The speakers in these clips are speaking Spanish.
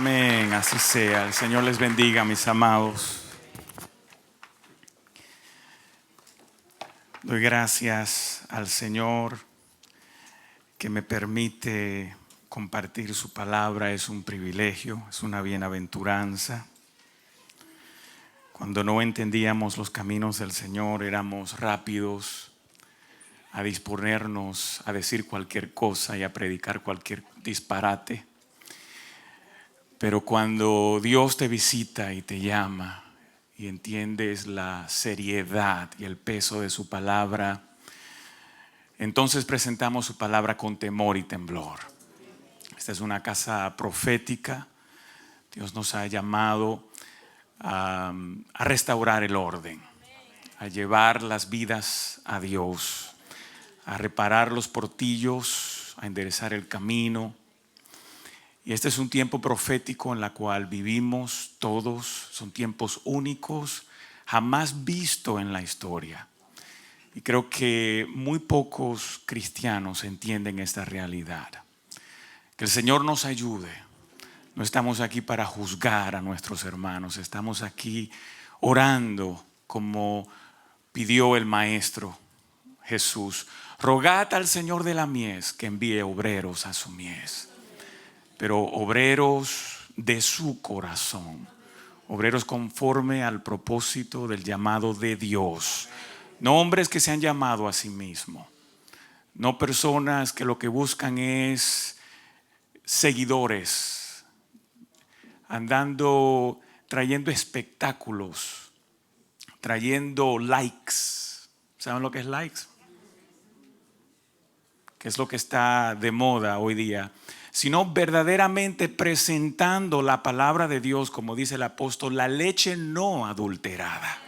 Amén, así sea. El Señor les bendiga, mis amados. Doy gracias al Señor que me permite compartir su palabra. Es un privilegio, es una bienaventuranza. Cuando no entendíamos los caminos del Señor, éramos rápidos a disponernos a decir cualquier cosa y a predicar cualquier disparate. Pero cuando Dios te visita y te llama y entiendes la seriedad y el peso de su palabra, entonces presentamos su palabra con temor y temblor. Esta es una casa profética. Dios nos ha llamado a restaurar el orden, a llevar las vidas a Dios, a reparar los portillos, a enderezar el camino. Y este es un tiempo profético en el cual vivimos todos. Son tiempos únicos, jamás visto en la historia. Y creo que muy pocos cristianos entienden esta realidad. Que el Señor nos ayude. No estamos aquí para juzgar a nuestros hermanos. Estamos aquí orando como pidió el Maestro Jesús. Rogad al Señor de la mies que envíe obreros a su mies. Pero obreros de su corazón, obreros conforme al propósito del llamado de Dios. No hombres que se han llamado a sí mismos, no personas que lo que buscan es seguidores, andando, trayendo espectáculos, trayendo likes. ¿Saben lo que es likes? ¿Qué es lo que está de moda hoy día? Sino verdaderamente presentando la palabra de Dios, como dice el apóstol, la leche no adulterada.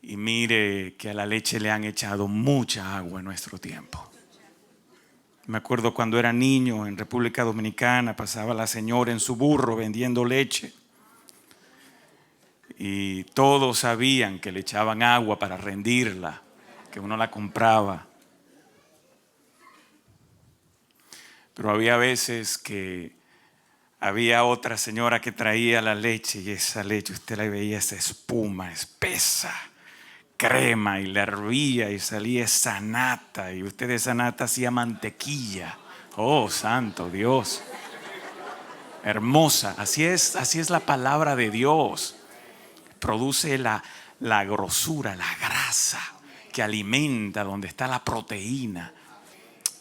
Y mire que a la leche le han echado mucha agua en nuestro tiempo. Me acuerdo cuando era niño en República Dominicana, pasaba la señora en su burro vendiendo leche. Y todos sabían que le echaban agua para rendirla, que uno la compraba. Pero había veces que había otra señora que traía la leche y esa leche usted la veía, esa espuma espesa, crema, y la hervía y salía esa nata, y usted de esa nata hacía mantequilla. Oh, santo Dios, hermosa. Así es la palabra de Dios. Produce la grosura, la grasa que alimenta donde está la proteína.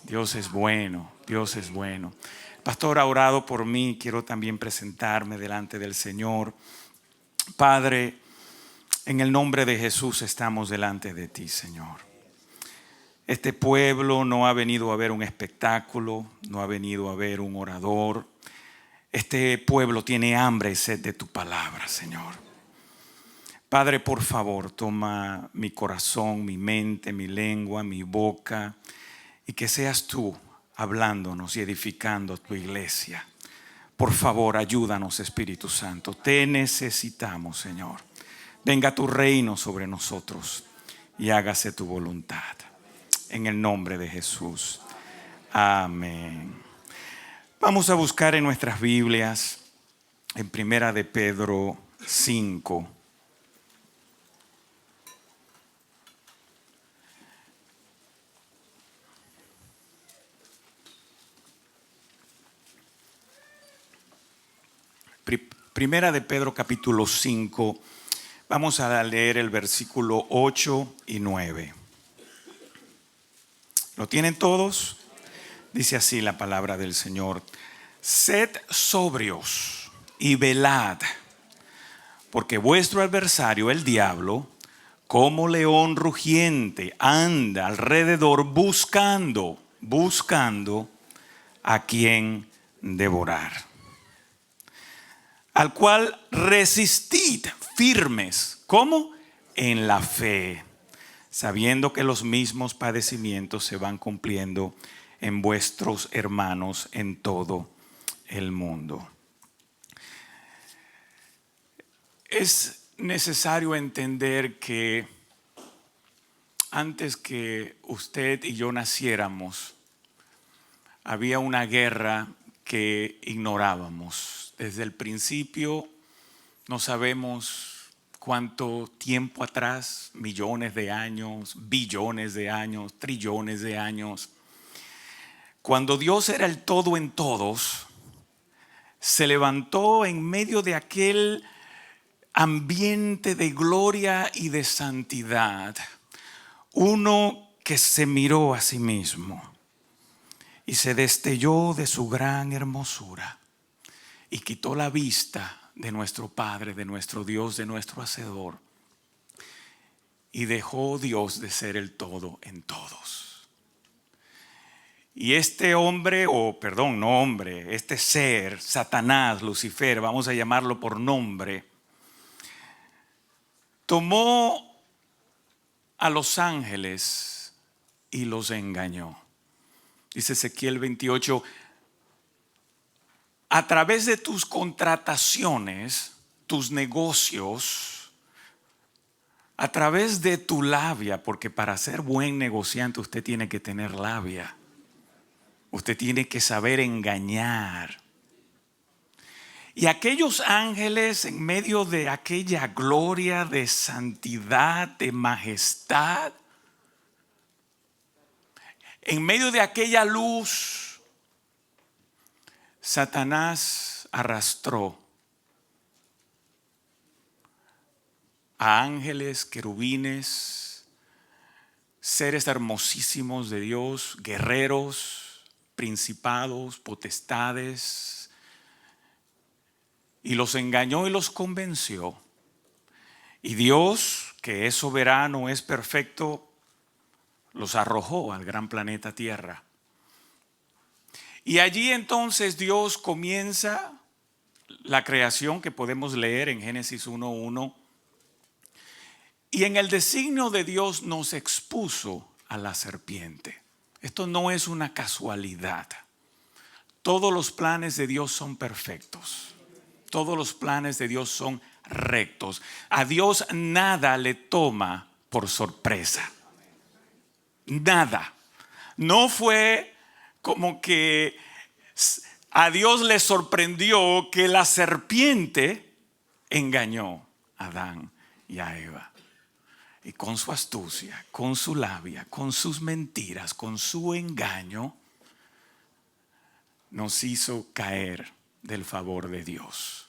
Dios es bueno, Dios es bueno. El pastor ha orado por mí, quiero también presentarme delante del Señor. Padre, en el nombre de Jesús estamos delante de ti, Señor. Este pueblo no ha venido a ver un espectáculo, no ha venido a ver un orador. Este pueblo tiene hambre y sed de tu palabra, Señor. Padre, por favor, toma mi corazón, mi mente, mi lengua, mi boca, y que seas tú hablándonos y edificando tu iglesia. Por favor, ayúdanos, Espíritu Santo. Te necesitamos, Señor. Venga tu reino sobre nosotros y hágase tu voluntad. En el nombre de Jesús. Amén. Vamos a buscar en nuestras Biblias, en Primera de Pedro 5. Primera de Pedro capítulo 5, vamos a leer el versículo 8 y 9. ¿Lo tienen todos? Dice así la palabra del Señor. Sed sobrios y velad, porque vuestro adversario, el diablo, como león rugiente, anda alrededor buscando a quien devorar. Al cual resistid firmes. ¿Cómo? En la fe, sabiendo que los mismos padecimientos se van cumpliendo en vuestros hermanos en todo el mundo. Es necesario entender que antes que usted y yo naciéramos, había una guerra que ignorábamos. Desde el principio no sabemos cuánto tiempo atrás, millones de años, billones de años, trillones de años, cuando Dios era el todo en todos, se levantó en medio de aquel ambiente de gloria y de santidad uno que se miró a sí mismo y se destelló de su gran hermosura y quitó la vista de nuestro Padre, de nuestro Dios, de nuestro Hacedor, y dejó Dios de ser el todo en todos. Y este hombre, este ser, Satanás, Lucifer, vamos a llamarlo por nombre, tomó a los ángeles y los engañó. Dice Ezequiel 28, a través de tus contrataciones, tus negocios, a través de tu labia, porque para ser buen negociante usted tiene que tener labia, usted tiene que saber engañar. Y aquellos ángeles, en medio de aquella gloria de santidad, de majestad, en medio de aquella luz, Satanás arrastró a ángeles, querubines, seres hermosísimos de Dios, guerreros, principados, potestades, y los engañó y los convenció. Y Dios, que es soberano, es perfecto, los arrojó al gran planeta Tierra. Y allí entonces Dios comienza la creación que podemos leer en Génesis 1:1. Y en el designio de Dios nos expuso a la serpiente. Esto no es una casualidad. Todos los planes de Dios son perfectos. Todos los planes de Dios son rectos. A Dios nada le toma por sorpresa. Nada. No fue como que a Dios le sorprendió que la serpiente engañó a Adán y a Eva. Y con su astucia, con su labia, con sus mentiras, con su engaño, nos hizo caer del favor de Dios.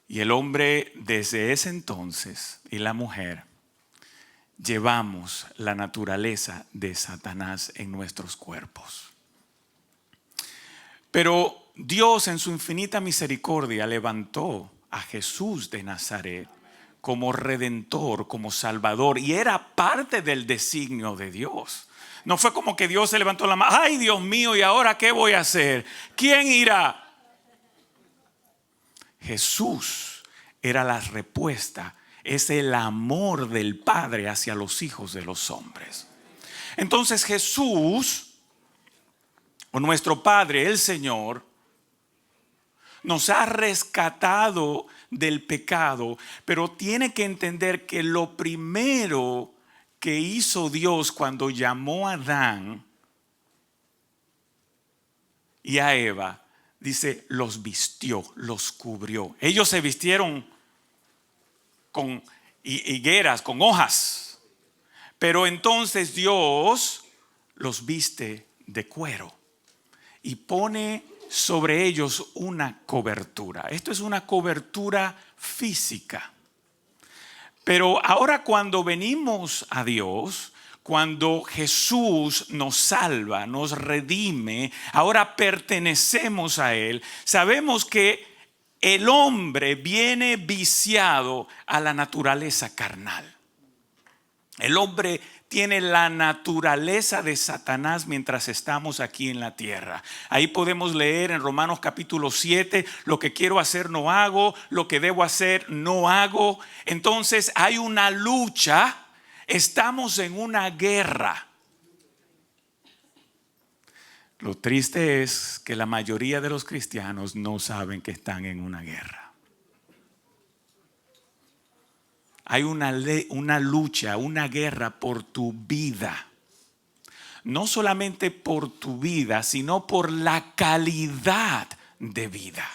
Y el hombre desde ese entonces y la mujer llevamos la naturaleza de Satanás en nuestros cuerpos. Pero Dios en su infinita misericordia levantó a Jesús de Nazaret como redentor, como salvador, y era parte del designio de Dios. No fue como que Dios se levantó la mano, ay Dios mío, ¿y ahora qué voy a hacer? ¿Quién irá? Jesús era la respuesta, es el amor del Padre hacia los hijos de los hombres. Entonces Jesús, o nuestro Padre, el Señor, nos ha rescatado del pecado, pero tiene que entender que lo primero que hizo Dios cuando llamó a Adán y a Eva, dice, los vistió, los cubrió. Ellos se vistieron con higueras, con hojas, pero entonces Dios los viste de cuero y pone sobre ellos una cobertura. Esto es una cobertura física. Pero ahora cuando venimos a Dios, cuando Jesús nos salva, nos redime, ahora pertenecemos a Él, sabemos que el hombre viene viciado a la naturaleza carnal. El hombre tiene la naturaleza de Satanás mientras estamos aquí en la tierra. Ahí podemos leer en Romanos capítulo 7, lo que quiero hacer no hago, lo que debo hacer no hago. Entonces hay una lucha, estamos en una guerra. Lo triste es que la mayoría de los cristianos no saben que están en una guerra. Hay una lucha, una guerra por tu vida. no solamente por tu vida, sino por la calidad de vida.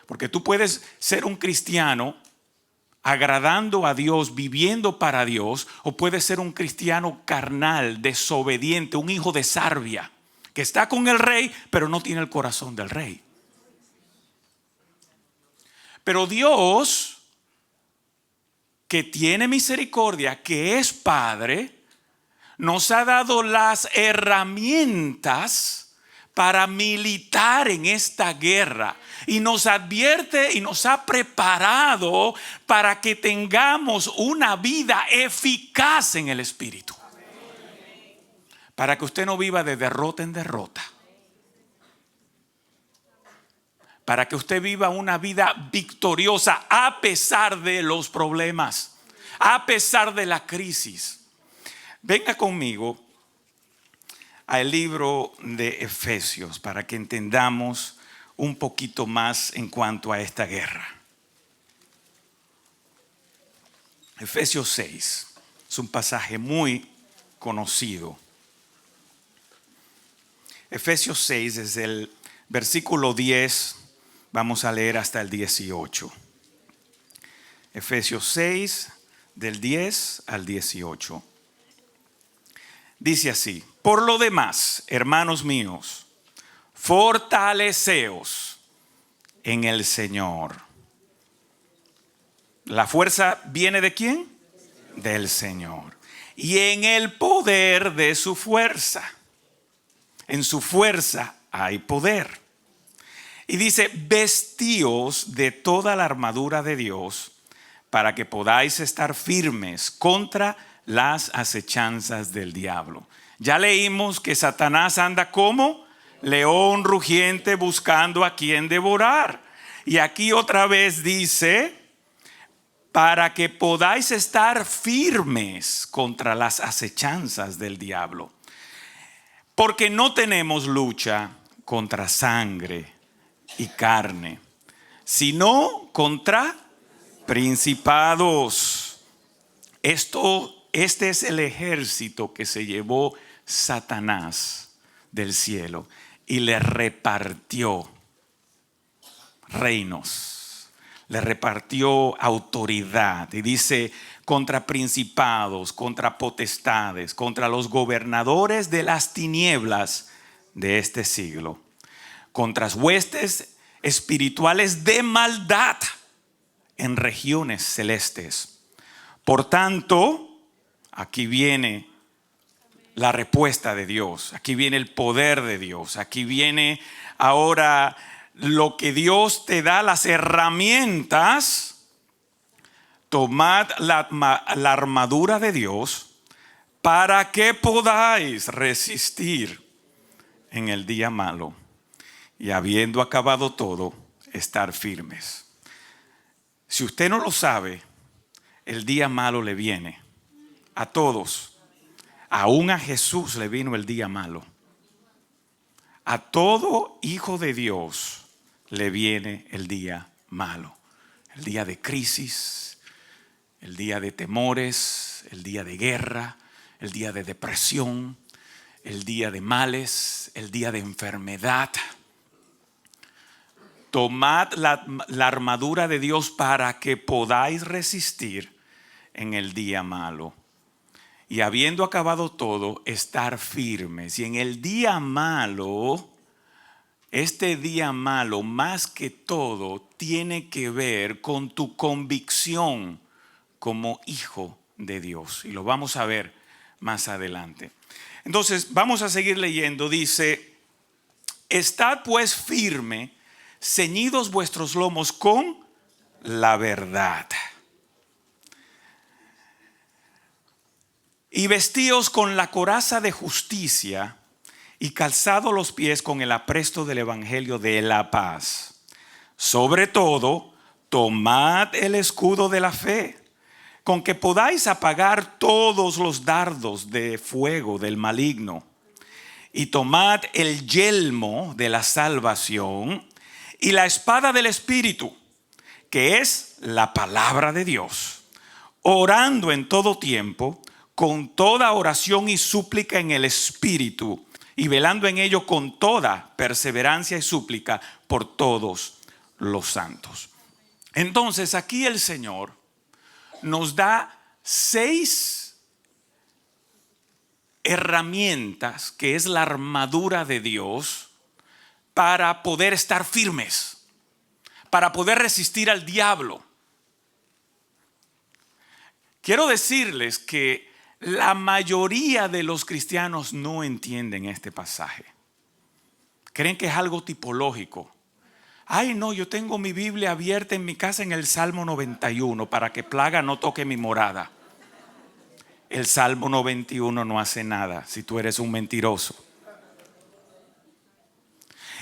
Porque tú puedes ser un cristiano agradando a Dios, viviendo para Dios, o puedes ser un cristiano carnal, desobediente, un hijo de sarvia, que está con el rey, pero no tiene el corazón del rey. Pero Dios, que tiene misericordia, que es Padre, nos ha dado las herramientas para militar en esta guerra. Y nos advierte y nos ha preparado para que tengamos una vida eficaz en el Espíritu. Para que usted no viva de derrota en derrota. Para que usted viva una vida victoriosa a pesar de los problemas, a pesar de la crisis. Venga conmigo al libro de Efesios para que entendamos un poquito más en cuanto a esta guerra. Efesios 6 es un pasaje muy conocido. Efesios 6, desde el versículo 10, vamos a leer hasta el 18. Efesios 6, del 10 al 18. Dice así: por lo demás, hermanos míos, fortaleceos en el Señor. ¿La fuerza viene de quién? Del Señor. Y en el poder de su fuerza. En su fuerza hay poder. Y dice: vestíos de toda la armadura de Dios para que podáis estar firmes contra las acechanzas del diablo. Ya leímos que Satanás anda como león rugiente buscando a quien devorar. Y aquí otra vez dice: para que podáis estar firmes contra las acechanzas del diablo. Porque no tenemos lucha contra sangre y carne, sino contra principados. Este es el ejército que se llevó Satanás del cielo y le repartió reinos, le repartió autoridad. Y dice: contra principados, contra potestades, contra los gobernadores de las tinieblas de este siglo, contra huestes espirituales de maldad en regiones celestes. Por tanto, aquí viene la respuesta de Dios, aquí viene el poder de Dios, aquí viene ahora lo que Dios te da, las herramientas. Tomad la armadura de Dios para que podáis resistir en el día malo, y habiendo acabado todo, estar firmes. Si usted no lo sabe, el día malo le viene a todos. Aún a Jesús le vino el día malo. A todo hijo de Dios le viene el día malo. El día de crisis, el día de temores, el día de guerra, el día de depresión, el día de males, el día de enfermedad. Tomad la armadura de Dios para que podáis resistir en el día malo. Y habiendo acabado todo, estar firmes. Y en el día malo, este día malo más que todo tiene que ver con tu convicción como hijo de Dios. Y lo vamos a ver más adelante. Entonces vamos a seguir leyendo. Dice: estad pues firme, ceñidos vuestros lomos con la verdad, y vestíos con la coraza de justicia, y calzado los pies con el apresto del evangelio de la paz. Sobre todo, tomad el escudo de la fe, con que podáis apagar todos los dardos de fuego del maligno. Y tomad el yelmo de la salvación y la espada del Espíritu, que es la palabra de Dios, orando en todo tiempo con toda oración y súplica en el Espíritu, y velando en ello con toda perseverancia y súplica por todos los santos. Entonces aquí el Señor nos da 6 herramientas, que es la armadura de Dios, para poder estar firmes, para poder resistir al diablo. Quiero decirles que la mayoría de los cristianos no entienden este pasaje. Creen que es algo tipológico. Ay, no, yo tengo mi Biblia abierta en mi casa en el Salmo 91 para que plaga no toque mi morada. El Salmo 91 no hace nada si tú eres un mentiroso.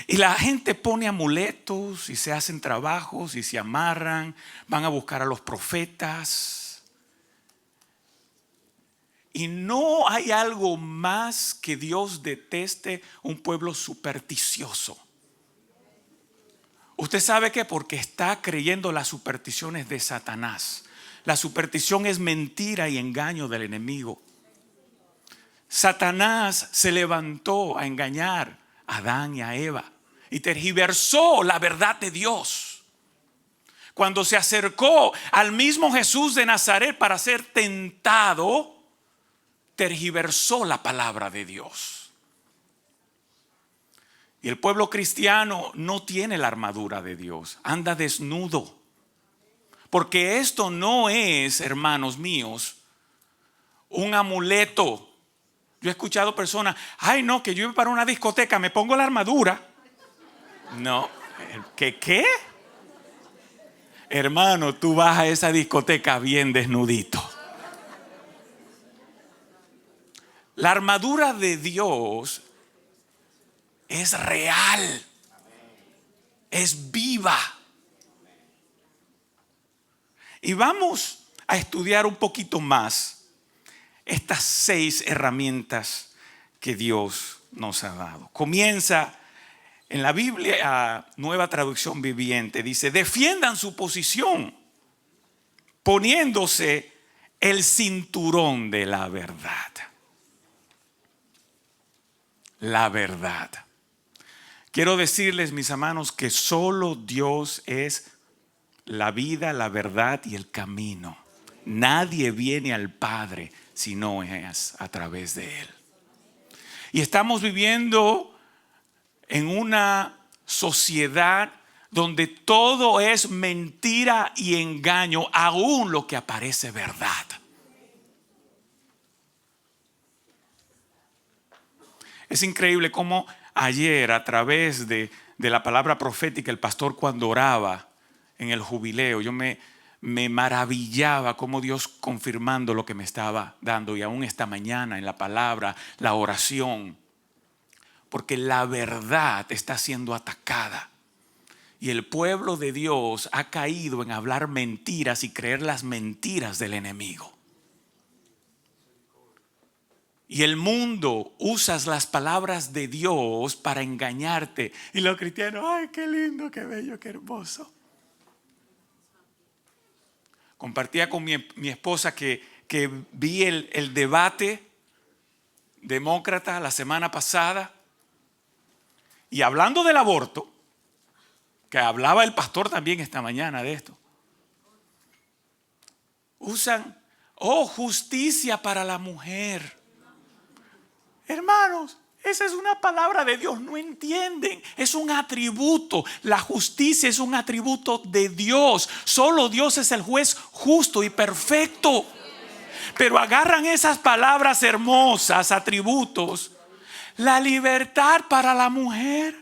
Y la gente pone amuletos y se hacen trabajos y se amarran, van a buscar a los profetas. Y no hay algo más que Dios deteste un pueblo supersticioso. Usted sabe que porque está creyendo las supersticiones de Satanás. La superstición es mentira y engaño del enemigo. Satanás se levantó a engañar a Adán y a Eva y tergiversó la verdad de Dios. Cuando se acercó al mismo Jesús de Nazaret para ser tentado, tergiversó la palabra de Dios. Y el pueblo cristiano no tiene la armadura de Dios, anda desnudo. Porque esto no es, hermanos míos, un amuleto. Yo he escuchado personas, ay no, que yo iba para una discoteca, me pongo la armadura. No, ¿qué? Hermano, tú vas a esa discoteca bien desnudito. La armadura de Dios es real, es viva. Y vamos a estudiar un poquito más estas 6 herramientas que Dios nos ha dado. Comienza en la Biblia, Nueva Traducción Viviente, dice: defiendan su posición poniéndose el cinturón de la verdad. La verdad. Quiero decirles, mis hermanos, que solo Dios es la vida, la verdad y el camino. Nadie viene al Padre si no es a través de Él. Y estamos viviendo en una sociedad donde todo es mentira y engaño, aún lo que aparece verdad. Es increíble cómo ayer, a través de la palabra profética, el pastor cuando oraba en el jubileo, yo me maravillaba cómo Dios confirmando lo que me estaba dando. Y aún esta mañana en la palabra, la oración, porque la verdad está siendo atacada. Y el pueblo de Dios ha caído en hablar mentiras y creer las mentiras del enemigo. Y el mundo usa las palabras de Dios para engañarte. Y los cristianos, ay, qué lindo, qué bello, qué hermoso. Compartía con mi esposa que vi el debate demócrata la semana pasada. Y hablando del aborto, que hablaba el pastor también esta mañana de esto, usan, justicia para la mujer. Hermanos, esa es una palabra de Dios, no entienden. Es un atributo. La justicia es un atributo de Dios. Solo Dios es el juez justo y perfecto. Pero agarran esas palabras hermosas, atributos. La libertad para la mujer.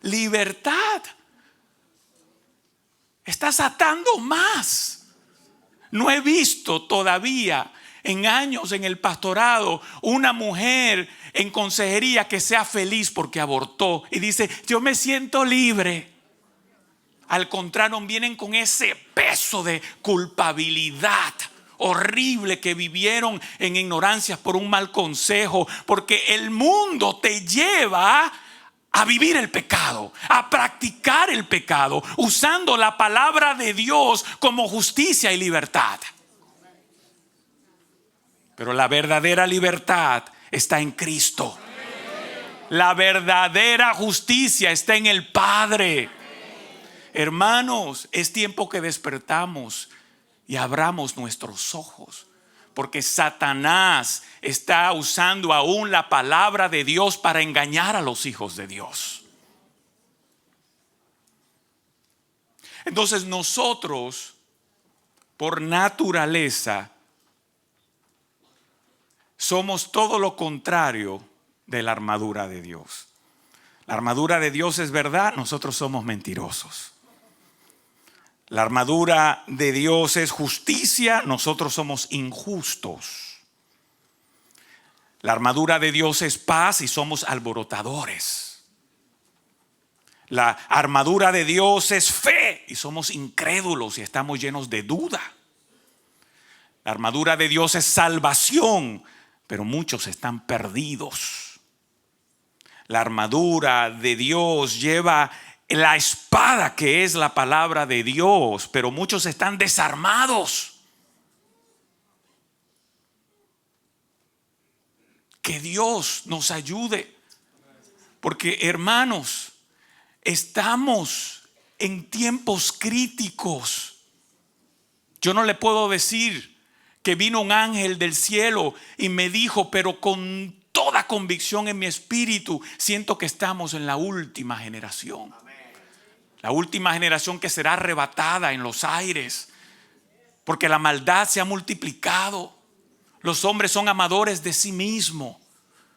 Libertad. Estás atando más. No he visto todavía en años en el pastorado una mujer en consejería que sea feliz porque abortó y dice, yo me siento libre. Al contrario, vienen con ese peso de culpabilidad horrible que vivieron en ignorancia por un mal consejo, porque el mundo te lleva a vivir el pecado, a practicar el pecado, usando la palabra de Dios como justicia y libertad. Pero la verdadera libertad está en Cristo. La verdadera justicia está en el Padre. Hermanos, es tiempo que despertamos y abramos nuestros ojos, porque Satanás está usando aún la palabra de Dios para engañar a los hijos de Dios. Entonces nosotros, por naturaleza, somos todo lo contrario de la armadura de Dios. La armadura de Dios es verdad, nosotros somos mentirosos. La armadura de Dios es justicia, nosotros somos injustos. La armadura de Dios es paz y somos alborotadores. La armadura de Dios es fe y somos incrédulos y estamos llenos de duda. La armadura de Dios es salvación, pero muchos están perdidos. La armadura de Dios lleva la espada que es la palabra de Dios, pero muchos están desarmados. Que Dios nos ayude, porque hermanos, estamos en tiempos críticos. Yo no le puedo decir que vino un ángel del cielo y me dijo, pero con toda convicción en mi espíritu, siento que estamos en la última generación. La última generación que será arrebatada en los aires, porque la maldad se ha multiplicado. Los hombres son amadores de sí mismos.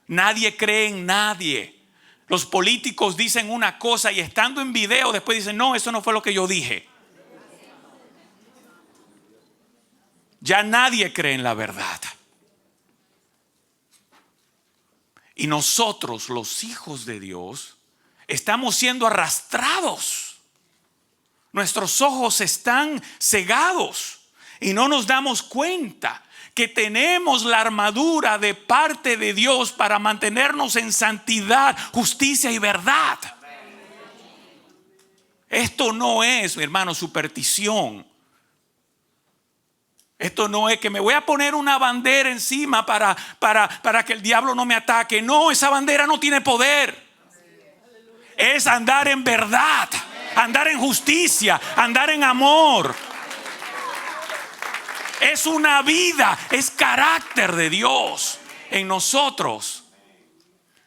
Nadie cree en nadie. Los políticos dicen una cosa y estando en video después dicen, no, eso no fue lo que yo dije. Ya nadie cree en la verdad. Y nosotros, los hijos de Dios, estamos siendo arrastrados. Nuestros ojos están cegados y no nos damos cuenta que tenemos la armadura de parte de Dios para mantenernos en santidad, justicia y verdad. Esto no es, mi hermano, superstición. Esto no es que me voy a poner una bandera encima para que el diablo no me ataque. No, esa bandera no tiene poder. Es andar en verdad, andar en justicia, andar en amor. Es una vida, es carácter de Dios en nosotros.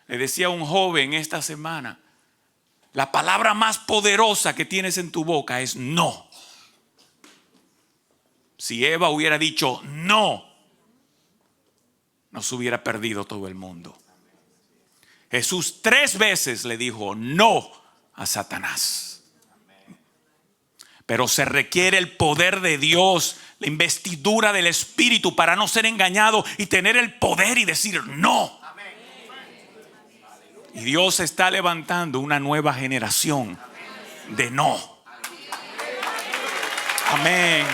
Le decía a un joven esta semana, la palabra más poderosa que tienes en tu boca es no. Si Eva hubiera dicho no, nos hubiera perdido todo el mundo. Jesús 3 veces le dijo no a Satanás. Pero se requiere el poder de Dios, la investidura del Espíritu para no ser engañado y tener el poder y decir no. Y Dios está levantando una nueva generación de no. Amén.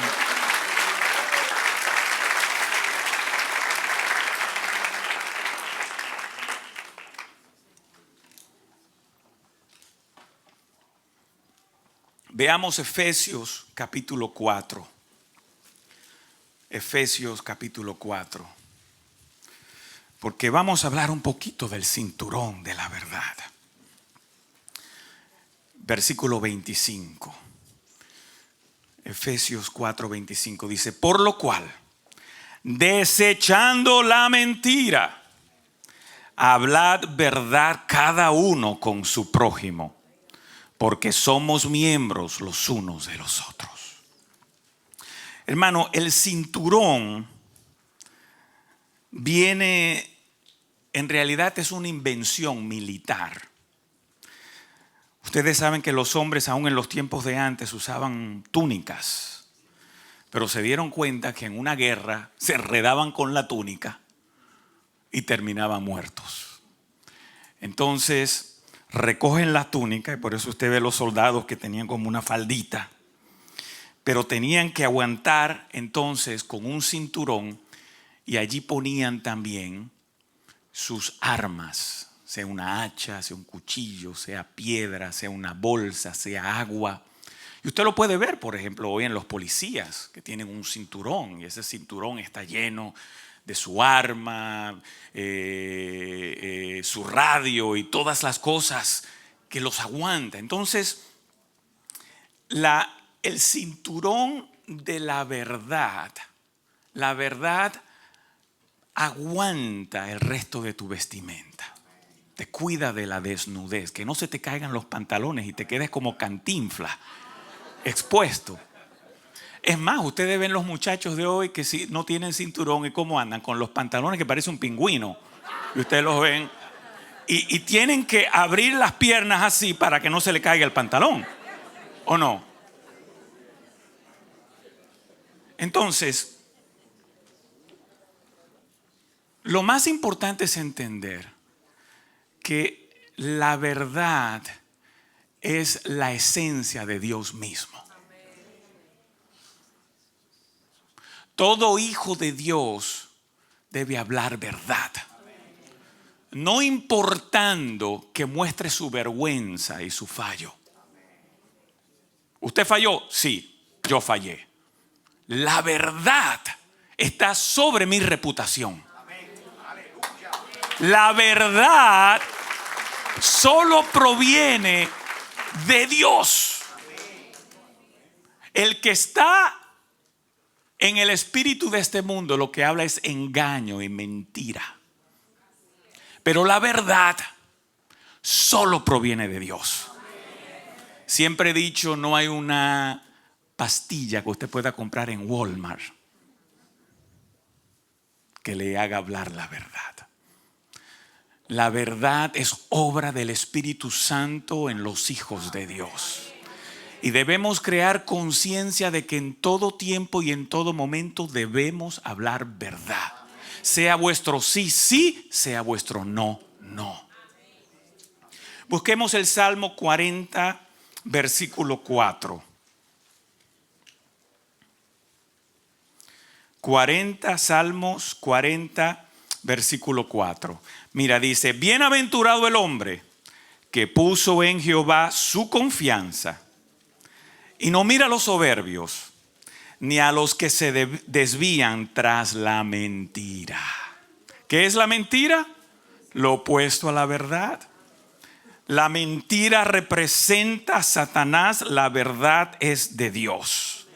Veamos Efesios capítulo 4. Efesios capítulo 4. Porque vamos a hablar un poquito del cinturón de la verdad. Versículo 25. Efesios 4:25 dice, por lo cual, desechando la mentira, hablad verdad cada uno con su prójimo, porque somos miembros los unos de los otros. Hermano, el cinturón viene, en realidad es una invención militar. Ustedes saben que los hombres aún en los tiempos de antes usaban túnicas, pero se dieron cuenta que en una guerra se enredaban con la túnica y terminaban muertos. Entonces recogen la túnica y por eso usted ve los soldados que tenían como una faldita, pero tenían que aguantar entonces con un cinturón y allí ponían también sus armas, sea una hacha, sea un cuchillo, sea piedra, sea una bolsa, sea agua. Y usted lo puede ver, por ejemplo, hoy en los policías que tienen un cinturón y ese cinturón está lleno de su arma, su radio y todas las cosas que los aguanta. Entonces, el cinturón de la verdad aguanta el resto de tu vestimenta. Te cuida de la desnudez, que no se te caigan los pantalones y te quedes como Cantinflas, expuesto. Es más, ustedes ven los muchachos de hoy que si no tienen cinturón y cómo andan con los pantalones que parece un pingüino. Y ustedes los ven y tienen que abrir las piernas así para que no se le caiga el pantalón. ¿O no? Entonces, lo más importante es entender que la verdad es la esencia de Dios mismo. Todo hijo de Dios debe hablar verdad, no importando que muestre su vergüenza y su fallo. ¿Usted falló? Sí, yo fallé. La verdad está sobre mi reputación. La verdad solo proviene de Dios. El que está en el espíritu de este mundo lo que habla es engaño y mentira. Pero la verdad solo proviene de Dios. Siempre he dicho, no hay una pastilla que usted pueda comprar en Walmart que le haga hablar la verdad. La verdad es obra del Espíritu Santo en los hijos de Dios. Y debemos crear conciencia de que en todo tiempo y en todo momento debemos hablar verdad. Sea vuestro sí, sí, sea vuestro no, no. Busquemos el Salmo 40, versículo 4. 40, Salmos 40, versículo 4. Mira, dice, bienaventurado el hombre que puso en Jehová su confianza y no mira a los soberbios, ni a los que se desvían tras la mentira. ¿Qué es la mentira? Lo opuesto a la verdad. La mentira representa a Satanás, la verdad es de Dios.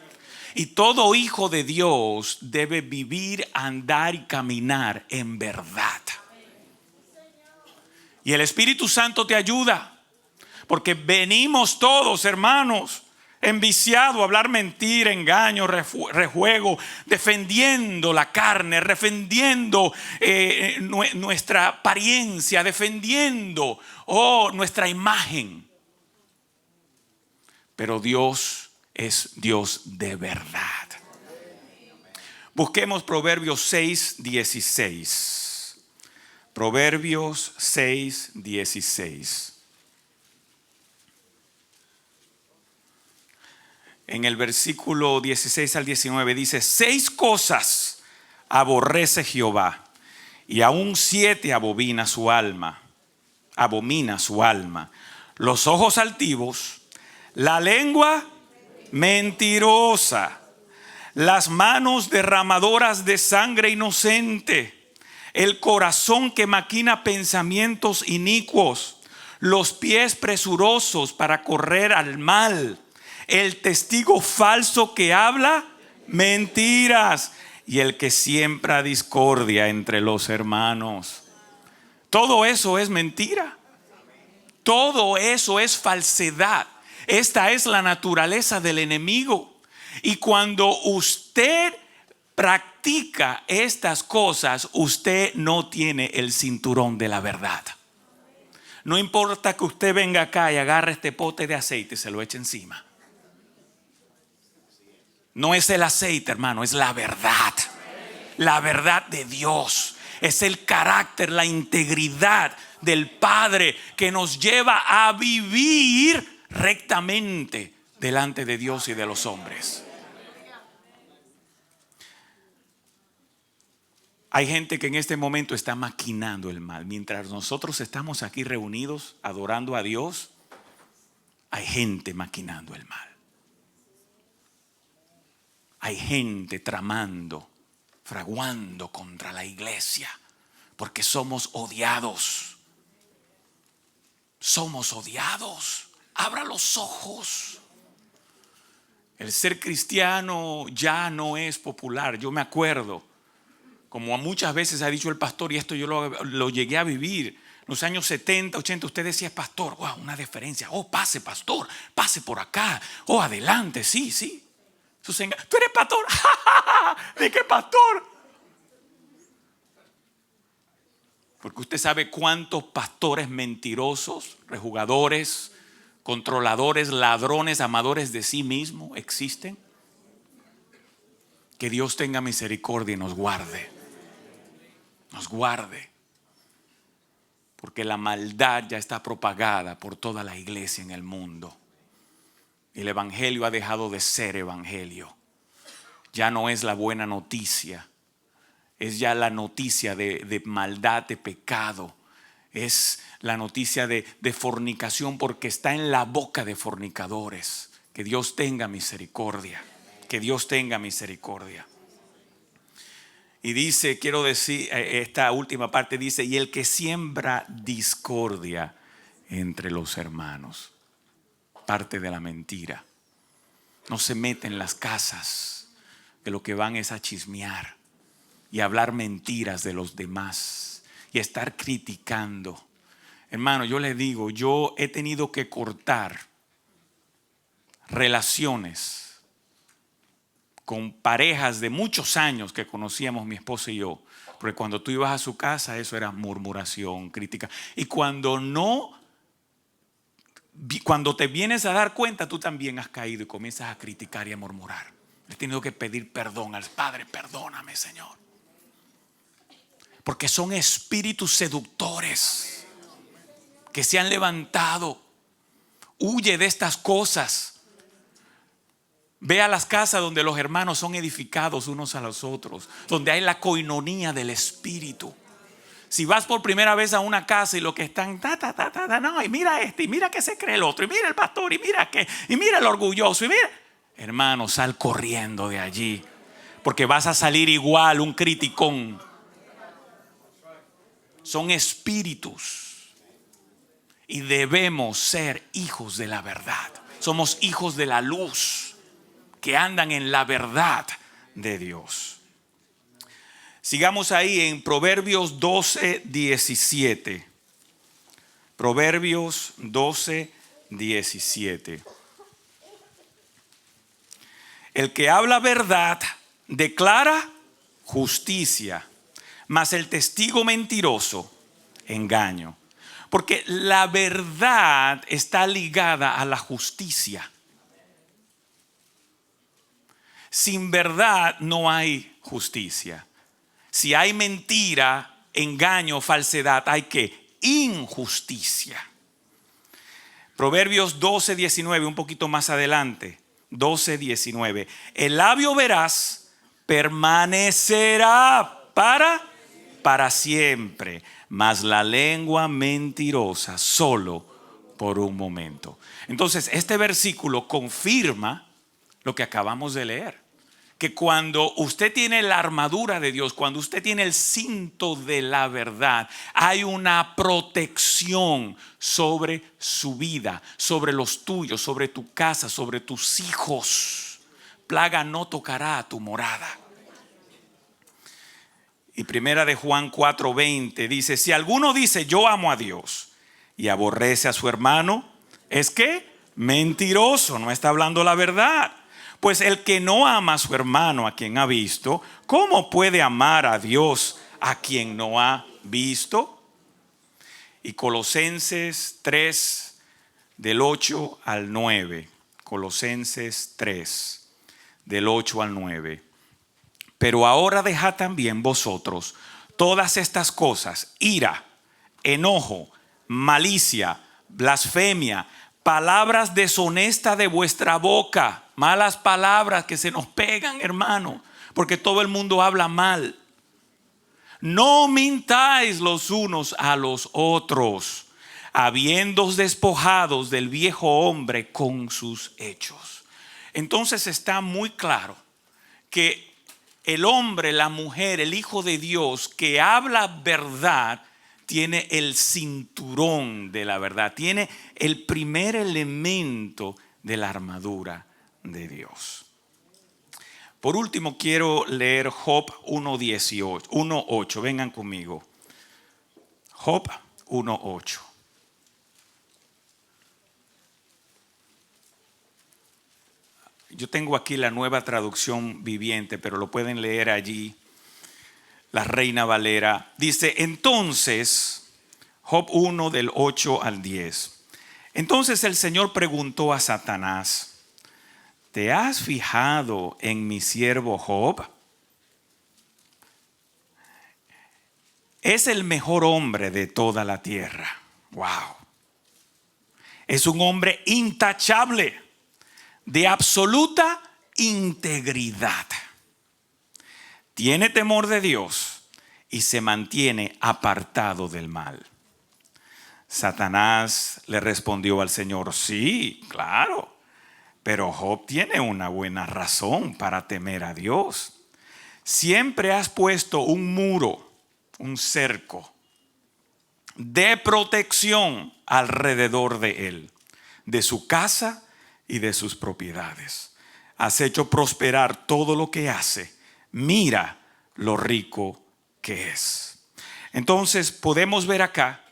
Y todo hijo de Dios debe vivir, andar y caminar en verdad. Y el Espíritu Santo te ayuda, porque venimos todos, hermanos, enviciados a hablar mentira, engaño, rejuego, defendiendo la carne, defendiendo nuestra apariencia, defendiendo nuestra imagen. Pero Dios es Dios de verdad. Busquemos Proverbios 6, 16. Proverbios 6, 16. En el versículo 16 al 19 dice: 6 cosas aborrece Jehová, y aún 7 abomina su alma. Los ojos altivos, la lengua mentirosa, las manos derramadoras de sangre inocente, el corazón que maquina pensamientos inicuos, los pies presurosos para correr al mal, el testigo falso que habla mentiras y el que siembra discordia entre los hermanos. Todo eso es mentira. Todo eso es falsedad. Esta es la naturaleza del enemigo. Y cuando usted practica estas cosas, usted no tiene el cinturón de la verdad. No importa que usted venga acá y agarre este pote de aceite y se lo eche encima. No es el aceite, hermano, es la verdad. La verdad de Dios. Es el carácter, la integridad del Padre que nos lleva a vivir rectamente delante de Dios y de los hombres. Hay gente que en este momento está maquinando el mal. Mientras nosotros estamos aquí reunidos adorando a Dios, hay gente maquinando el mal. Hay gente tramando fraguando contra la iglesia, porque somos odiados. Somos odiados. Abra los ojos. El ser cristiano ya no es popular. Yo me acuerdo, como muchas veces ha dicho el pastor, y esto yo lo llegué a vivir, en los años 70, 80, usted decía, pastor, wow, una deferencia. Oh, pase, pastor, pase por acá. Oh, adelante, sí, sí. Tú eres pastor. ¿De qué pastor? Porque usted sabe cuántos pastores mentirosos, rejugadores, controladores, ladrones, amadores de sí mismo existen. Que Dios tenga misericordia y nos guarde. Nos guarde. Porque la maldad ya está propagada por toda la iglesia en el mundo. El evangelio ha dejado de ser evangelio. Ya no es la buena noticia. Es ya la noticia de maldad, de pecado. Es la noticia de fornicación, porque está en la boca de fornicadores. Que Dios tenga misericordia. Que Dios tenga misericordia. Y dice, quiero decir, esta última parte dice, y el que siembra discordia entre los hermanos. Parte de la mentira. No se mete en las casas, que lo que van es a chismear y hablar mentiras de los demás y estar criticando. Hermano, yo le digo, yo he tenido que cortar relaciones con parejas de muchos años que conocíamos mi esposa y yo, porque cuando tú ibas a su casa eso era murmuración, crítica, y cuando te vienes a dar cuenta, tú también has caído y comienzas a criticar y a murmurar. He tenido que pedir perdón al Padre, perdóname, Señor. Porque son espíritus seductores que se han levantado. Huye de estas cosas. Ve a las casas donde los hermanos son edificados unos a los otros, donde hay la coinonía del Espíritu. Si vas por primera vez a una casa y lo que están, no, y mira este, y mira que se cree el otro, y mira el pastor, y mira el orgulloso, y mira. Hermano, sal corriendo de allí, porque vas a salir igual, un criticón. Son espíritus y debemos ser hijos de la verdad. Somos hijos de la luz que andan en la verdad de Dios. Sigamos ahí en Proverbios 12:17. Proverbios 12:17. El que habla verdad declara justicia, mas el testigo mentiroso, engaño. Porque la verdad está ligada a la justicia. Sin verdad no hay justicia. Si hay mentira, engaño, falsedad, hay que injusticia. Proverbios 12:19, un poquito más adelante. 12:19. El labio veraz permanecerá para siempre, mas la lengua mentirosa solo por un momento. Entonces, este versículo confirma lo que acabamos de leer, que cuando usted tiene la armadura de Dios, cuando usted tiene el cinto de la verdad, hay una protección sobre su vida, sobre los tuyos, sobre tu casa, sobre tus hijos. Plaga no tocará a tu morada. Y primera de Juan 4:20 dice, si alguno dice yo amo a Dios y aborrece a su hermano, es que mentiroso, no está hablando la verdad. Pues el que no ama a su hermano a quien ha visto, ¿cómo puede amar a Dios a quien no ha visto? Y Colosenses 3 del 8 al 9. Colosenses 3 del 8 al 9. Pero ahora dejad también vosotros todas estas cosas: ira, enojo, malicia, blasfemia, palabras deshonestas de vuestra boca. Malas palabras que se nos pegan, hermano, porque todo el mundo habla mal. No mintáis los unos a los otros, habiéndoos despojados del viejo hombre con sus hechos. Entonces está muy claro que el hombre, la mujer, el Hijo de Dios que habla verdad tiene el cinturón de la verdad, tiene el primer elemento de la armadura de Dios. Por último, quiero leer Job 1:8. Vengan conmigo. Job 1:8. Yo tengo aquí la Nueva Traducción Viviente, pero lo pueden leer allí. La Reina Valera dice: entonces, Job 1 del 8 al 10. Entonces el Señor preguntó a Satanás: ¿te has fijado en mi siervo Job? Es el mejor hombre de toda la tierra. Wow. Es un hombre intachable, de absoluta integridad. Tiene temor de Dios y se mantiene apartado del mal. Satanás le respondió al Señor: sí, claro, pero Job tiene una buena razón para temer a Dios. Siempre has puesto un muro, un cerco de protección alrededor de él, de su casa y de sus propiedades. Has hecho prosperar todo lo que hace. Mira lo rico que es. Entonces podemos ver acá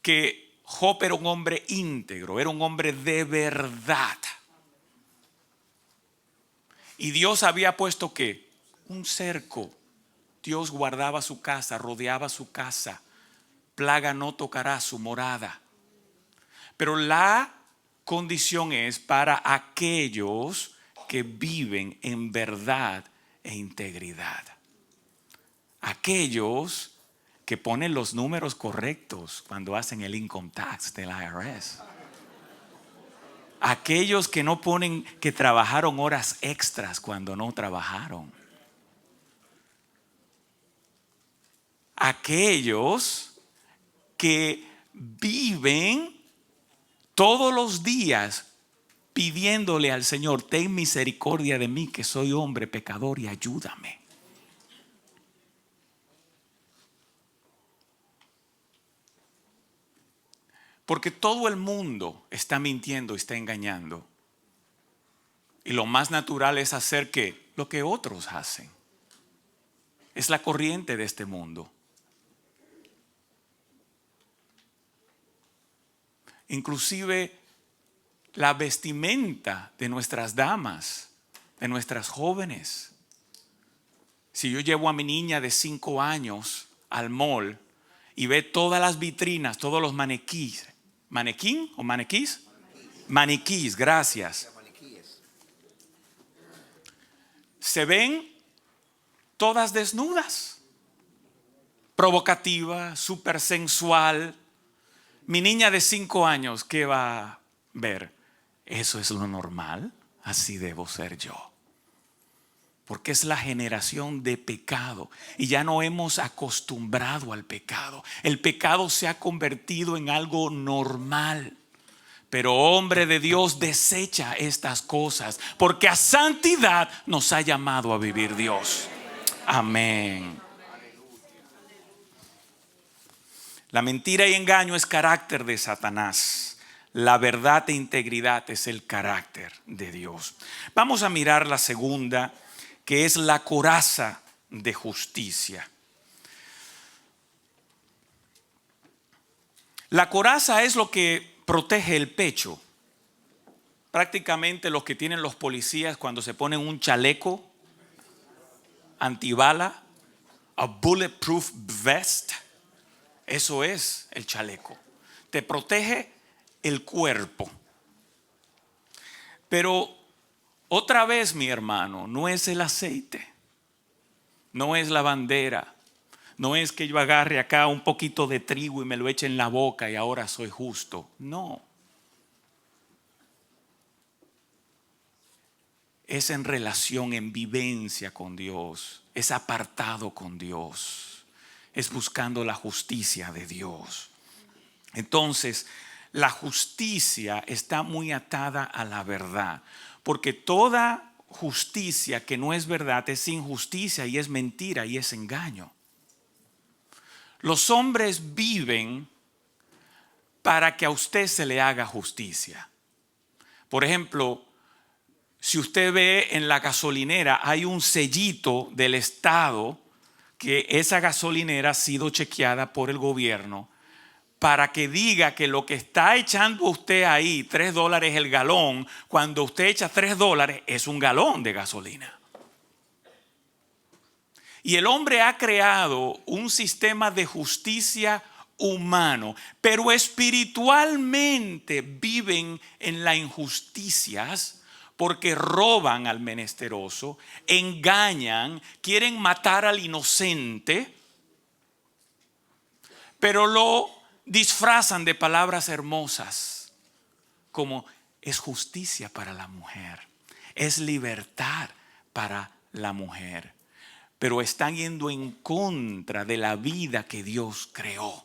que Job era un hombre íntegro, era un hombre de verdad. Y Dios había puesto ¿qué? Un cerco. Dios guardaba su casa, rodeaba su casa. Plaga no tocará su morada. Pero la condición es para aquellos que viven en verdad e integridad. Aquellos que ponen los números correctos cuando hacen el income tax del IRS. Aquellos que no ponen que trabajaron horas extras cuando no trabajaron. Aquellos que viven todos los días pidiéndole al Señor: ten misericordia de mí, que soy hombre pecador, y ayúdame. Porque todo el mundo está mintiendo y está engañando. Y lo más natural es hacer ¿qué? Lo que otros hacen. Es la corriente de este mundo. Inclusive la vestimenta de nuestras damas, de nuestras jóvenes. Si yo llevo a mi niña de 5 años al mall y ve todas las vitrinas, todos los maniquíes. ¿Manequín o maniquís? Maniquís, gracias. Se ven todas desnudas, provocativa, súper sensual. Mi niña de 5 años, ¿qué va a ver? ¿Eso es lo normal? Así debo ser yo. Porque es la generación de pecado y ya no hemos acostumbrado al pecado. El pecado se ha convertido en algo normal. Pero hombre de Dios, desecha estas cosas, porque a santidad nos ha llamado a vivir Dios. Amén. La mentira y engaño es carácter de Satanás. La verdad e integridad es el carácter de Dios. Vamos a mirar la segunda, que es la coraza de justicia. La coraza es lo que protege el pecho. Prácticamente lo que tienen los policías cuando se ponen un chaleco antibala, a bulletproof vest. Eso es el chaleco. Te protege el cuerpo. Pero otra vez, mi hermano, no es el aceite, no es la bandera, no es que yo agarre acá un poquito de trigo y me lo eche en la boca y ahora soy justo. No. Es en relación, en vivencia con Dios, es apartado con Dios, es buscando la justicia de Dios. Entonces, la justicia está muy atada a la verdad, porque toda justicia que no es verdad, es injusticia y es mentira y es engaño. Los hombres viven para que a usted se le haga justicia. Por ejemplo, si usted ve en la gasolinera hay un sellito del Estado que esa gasolinera ha sido chequeada por el gobierno para que diga que lo que está echando usted ahí, $3 el galón, cuando usted echa $3 es un galón de gasolina. Y el hombre ha creado un sistema de justicia humano, pero espiritualmente viven en las injusticias porque roban al menesteroso, engañan, quieren matar al inocente, pero lo disfrazan de palabras hermosas como es justicia para la mujer, es libertad para la mujer, pero están yendo en contra de la vida que Dios creó.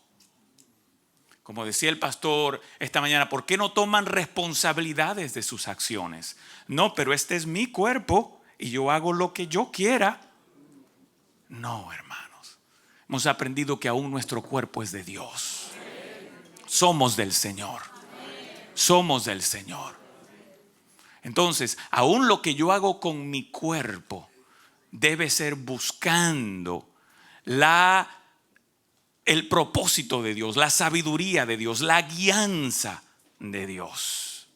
Como decía el pastor esta mañana, ¿por qué no toman responsabilidades de sus acciones? No, pero este es mi cuerpo y yo hago lo que yo quiera. No, hermanos. Hemos aprendido que aún nuestro cuerpo es de Dios. Somos del Señor. Somos del Señor. Entonces, aún lo que yo hago con mi cuerpo debe ser buscando el propósito de Dios, la sabiduría de Dios, la guianza de Dios.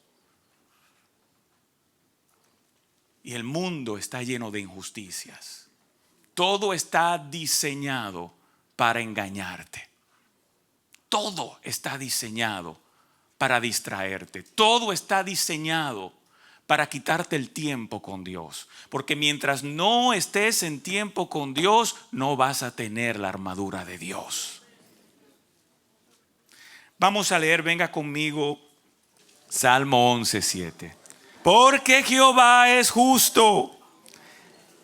Y el mundo está lleno de injusticias. Todo está diseñado para engañarte. Todo está diseñado para distraerte. Todo está diseñado para quitarte el tiempo con Dios. Porque mientras no estés en tiempo con Dios, no vas a tener la armadura de Dios. Vamos a leer, venga conmigo, Salmo 11:7. Porque Jehová es justo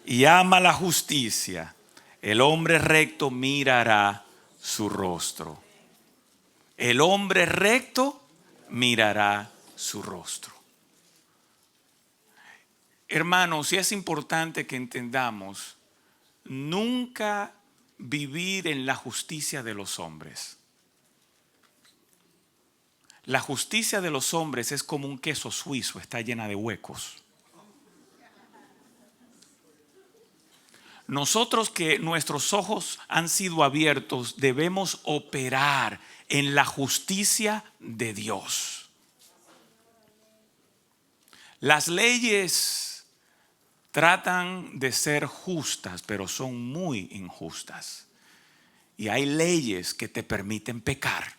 y ama la justicia. El hombre recto mirará su rostro. El hombre recto mirará su rostro. Hermanos, y es importante que entendamos, nunca vivir en la justicia de los hombres. La justicia de los hombres es como un queso suizo, está llena de huecos. Nosotros que nuestros ojos han sido abiertos, debemos operar en la justicia de Dios. Las leyes tratan de ser justas, pero son muy injustas. Y hay leyes que te permiten pecar.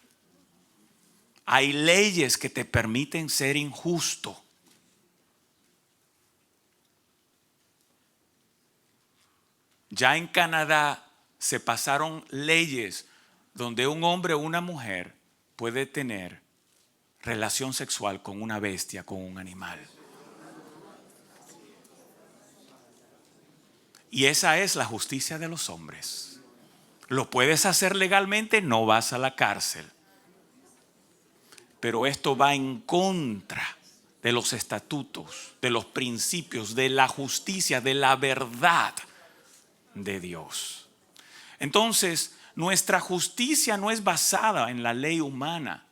Hay leyes que te permiten ser injusto. Ya en Canadá se pasaron leyes donde un hombre o una mujer puede tener relación sexual con una bestia, con un animal. Y esa es la justicia de los hombres. Lo puedes hacer legalmente, no vas a la cárcel. Pero esto va en contra de los estatutos, de los principios, de la justicia, de la verdad de Dios. Entonces, nuestra justicia no es basada en la ley humana.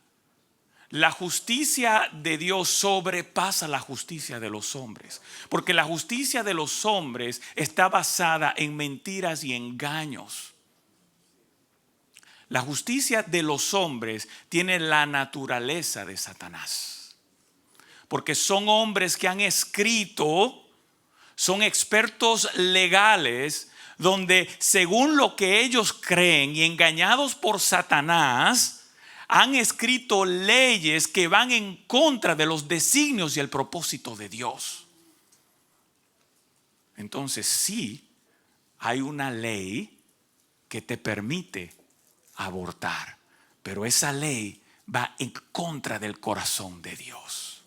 La justicia de Dios sobrepasa la justicia de los hombres, porque la justicia de los hombres está basada en mentiras y engaños. La justicia de los hombres tiene la naturaleza de Satanás, porque son hombres que han escrito, son expertos legales, donde según lo que ellos creen y engañados por Satanás, han escrito leyes que van en contra de los designios y el propósito de Dios. Entonces sí, hay una ley que te permite abortar, pero esa ley va en contra del corazón de Dios.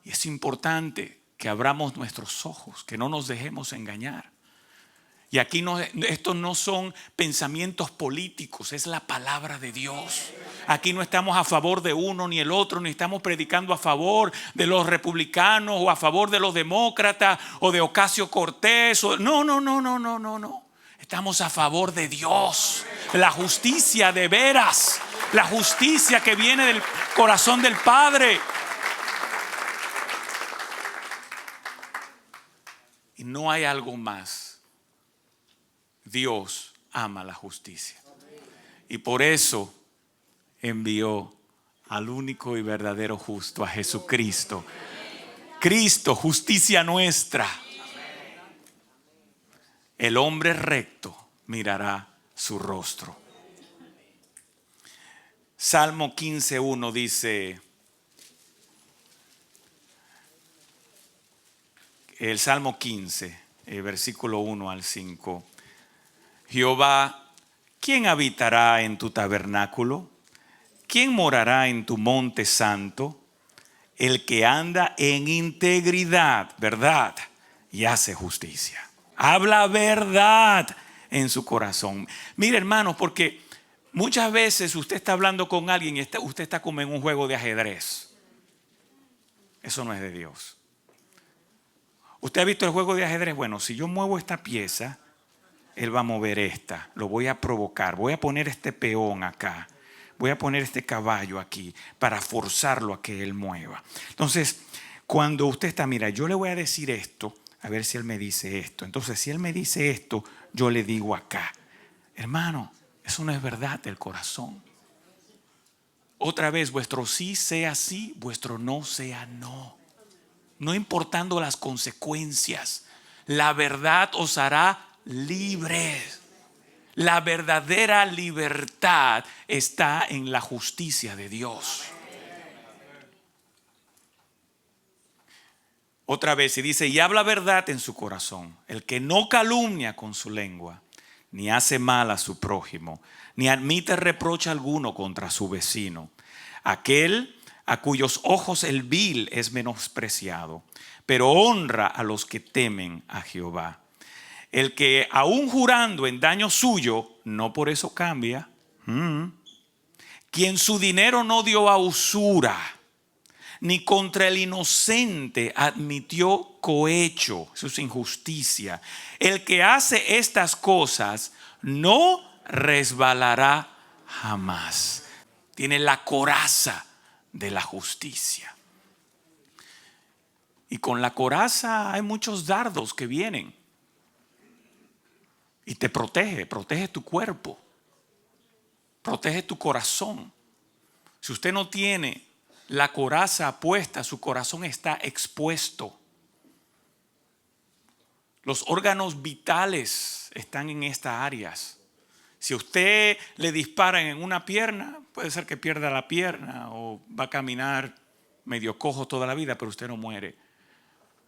Y es importante que abramos nuestros ojos, que no nos dejemos engañar. Y aquí no, estos no son pensamientos políticos, es la palabra de Dios. Aquí no estamos a favor de uno ni el otro, ni estamos predicando a favor de los republicanos o a favor de los demócratas o de Ocasio-Cortez. No. Estamos a favor de Dios, la justicia de veras, la justicia que viene del corazón del Padre. Y no hay algo más. Dios ama la justicia. Y por eso envió al único y verdadero justo, a Jesucristo. Cristo, justicia nuestra. El hombre recto mirará su rostro. Salmo 15:1 dice, el Salmo 15, versículo 1 al 5. Jehová, ¿quién habitará en tu tabernáculo? ¿Quién morará en tu monte santo? El que anda en integridad, verdad, y hace justicia. Habla verdad en su corazón. Mire, hermanos, porque muchas veces usted está hablando con alguien y usted está como en un juego de ajedrez. Eso no es de Dios. ¿Usted ha visto el juego de ajedrez? Bueno, si yo muevo esta pieza, él va a mover esta. Lo voy a provocar. Voy a poner este peón acá. Voy a poner este caballo aquí para forzarlo a que él mueva. Entonces, cuando usted está, mira, yo le voy a decir esto, a ver si él me dice esto. Entonces, si él me dice esto, yo le digo acá. Hermano, eso no es verdad del corazón. Otra vez, vuestro sí sea sí, vuestro no sea no. No importando las consecuencias, la verdad os hará libres. La verdadera libertad está en la justicia de Dios. Otra vez, y dice, y habla verdad en su corazón, el que no calumnia con su lengua, ni hace mal a su prójimo, ni admite reproche alguno contra su vecino. Aquel a cuyos ojos el vil es menospreciado, pero honra a los que temen a Jehová. El que aún jurando en daño suyo, no por eso cambia. Quien su dinero no dio a usura, ni contra el inocente admitió cohecho. Eso es injusticia. El que hace estas cosas no resbalará jamás. Tiene la coraza de la justicia. Y con la coraza hay muchos dardos que vienen. Y te protege tu cuerpo, protege tu corazón. Si usted no tiene la coraza puesta, su corazón está expuesto. Los órganos vitales están en estas áreas. Si usted le disparan en una pierna, puede ser que pierda la pierna o va a caminar medio cojo toda la vida, pero usted no muere.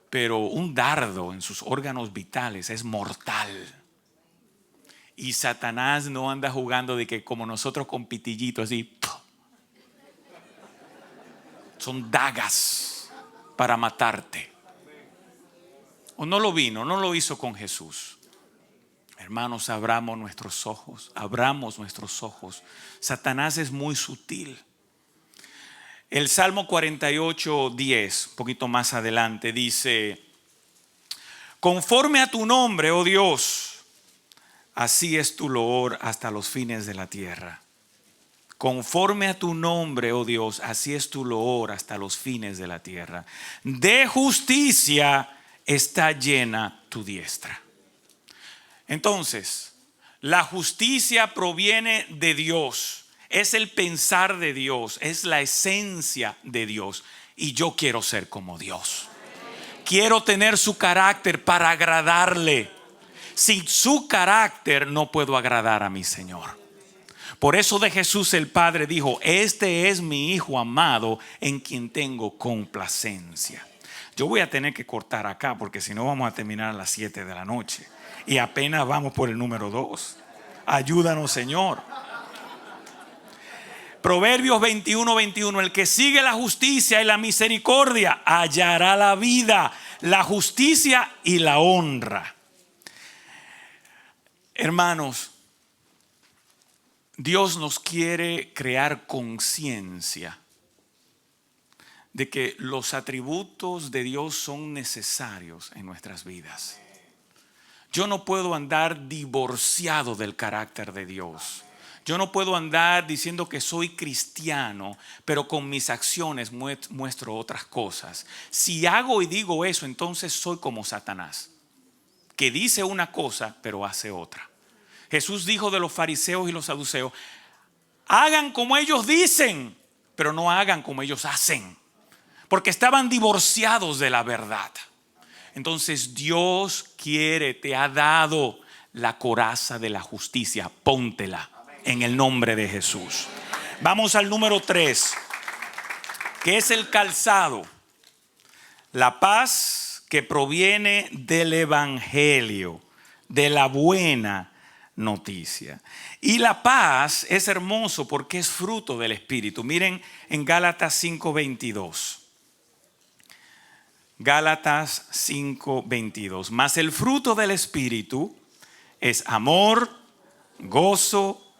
Pero un dardo en sus órganos vitales es mortal. Y Satanás no anda jugando de que como nosotros con pitillito así. Son dagas para matarte. O no lo hizo con Jesús. Hermanos, abramos nuestros ojos. Satanás es muy sutil. El Salmo 48:10, un poquito más adelante, dice: conforme a tu nombre, oh Dios, así es tu loor hasta los fines de la tierra. Conforme a tu nombre, oh Dios, así es tu loor hasta los fines de la tierra. De justicia está llena tu diestra. Entonces, la justicia proviene de Dios. Es el pensar de Dios, es la esencia de Dios. Y yo quiero ser como Dios. Quiero tener su carácter para agradarle. Sin su carácter no puedo agradar a mi Señor. Por eso de Jesús el Padre dijo: este es mi Hijo amado en quien tengo complacencia. Yo voy a tener que cortar acá porque si no vamos a terminar a las 7 de la noche. Y apenas vamos por el número 2. Ayúdanos, Señor. Proverbios 21:21. El que sigue la justicia y la misericordia hallará la vida, la justicia y la honra. Hermanos, Dios nos quiere crear conciencia de que los atributos de Dios son necesarios en nuestras vidas. Yo no puedo andar divorciado del carácter de Dios. Yo no puedo andar diciendo que soy cristiano, pero con mis acciones muestro otras cosas. Si hago y digo eso, entonces soy como Satanás, que dice una cosa, pero hace otra. Jesús dijo de los fariseos y los saduceos: hagan como ellos dicen, pero no hagan como ellos hacen, porque estaban divorciados de la verdad. Entonces Dios te ha dado la coraza de la justicia. Póntela en el nombre de Jesús. Vamos al número 3, que es el calzado. La paz que proviene del evangelio, de la buena noticia. Y la paz es hermoso porque es fruto del Espíritu. Miren en Gálatas 5:22. Gálatas 5:22. Mas el fruto del Espíritu es amor, gozo,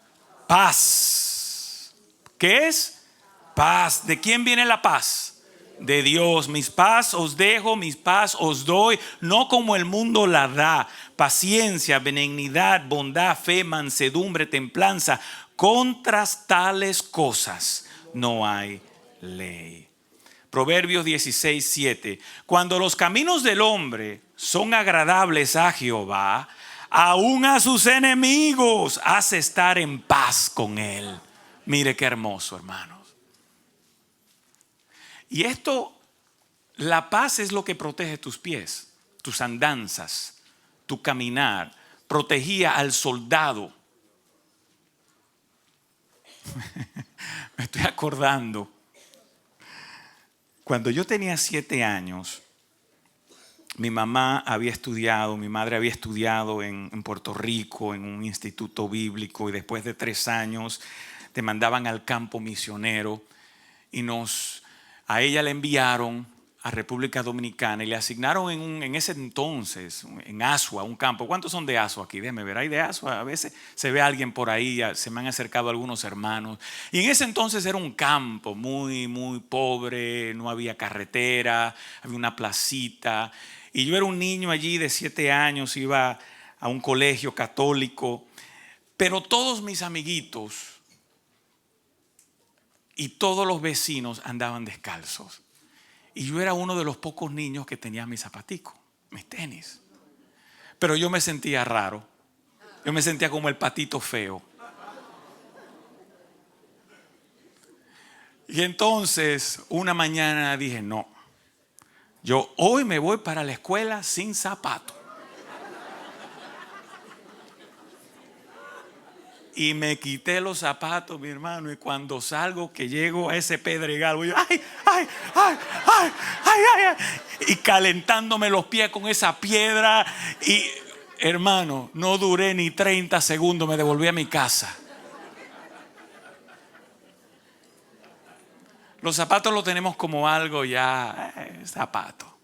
paz. ¿Qué es? Paz. ¿De quién viene la paz? De Dios. Mis paz os dejo, mis paz os doy, no como el mundo la da. Paciencia, benignidad, bondad, fe, mansedumbre, templanza. Contra tales cosas no hay ley. Proverbios 16:7. Cuando los caminos del hombre son agradables a Jehová, aún a sus enemigos hace estar en paz con él. Mire qué hermoso, hermanos. Y esto, la paz es lo que protege tus pies, tus andanzas, tu caminar. Protegía al soldado. Me estoy acordando. Cuando yo tenía 7 años, mi mamá había estudiado, mi madre había estudiado en Puerto Rico, en un instituto bíblico, y después de 3 años te mandaban al campo misionero y a ella le enviaron a República Dominicana y le asignaron en ese entonces, en Asua, un campo. ¿Cuántos son de Asua aquí? Déjeme ver, hay de Asua. A veces se ve a alguien por ahí, se me han acercado algunos hermanos. Y en ese entonces era un campo muy, muy pobre, no había carretera, había una placita. Y yo era un niño allí de 7 años, iba a un colegio católico, pero todos mis amiguitos y todos los vecinos andaban descalzos. Y yo era uno de los pocos niños que tenía mis zapaticos, mis tenis. Pero yo me sentía raro. Yo me sentía como el patito feo. Y entonces una mañana dije: no, yo hoy me voy para la escuela sin zapatos. Y me quité los zapatos, mi hermano, y cuando salgo, que llego a ese pedregal, voy yo, ay, ay, ay, ay, ay, ay, ay, y calentándome los pies con esa piedra. Y hermano, no duré ni 30 segundos, me devolví a mi casa. Los zapatos los tenemos como algo ya, zapato.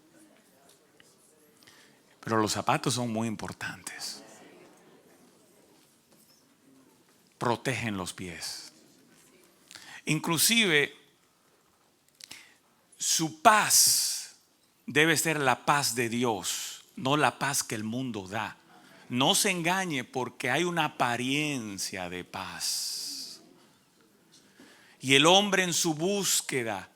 Pero los zapatos son muy importantes. Protegen los pies. Inclusive, su paz debe ser la paz de Dios, no la paz que el mundo da. No se engañe, porque hay una apariencia de paz. Y el hombre en su búsqueda,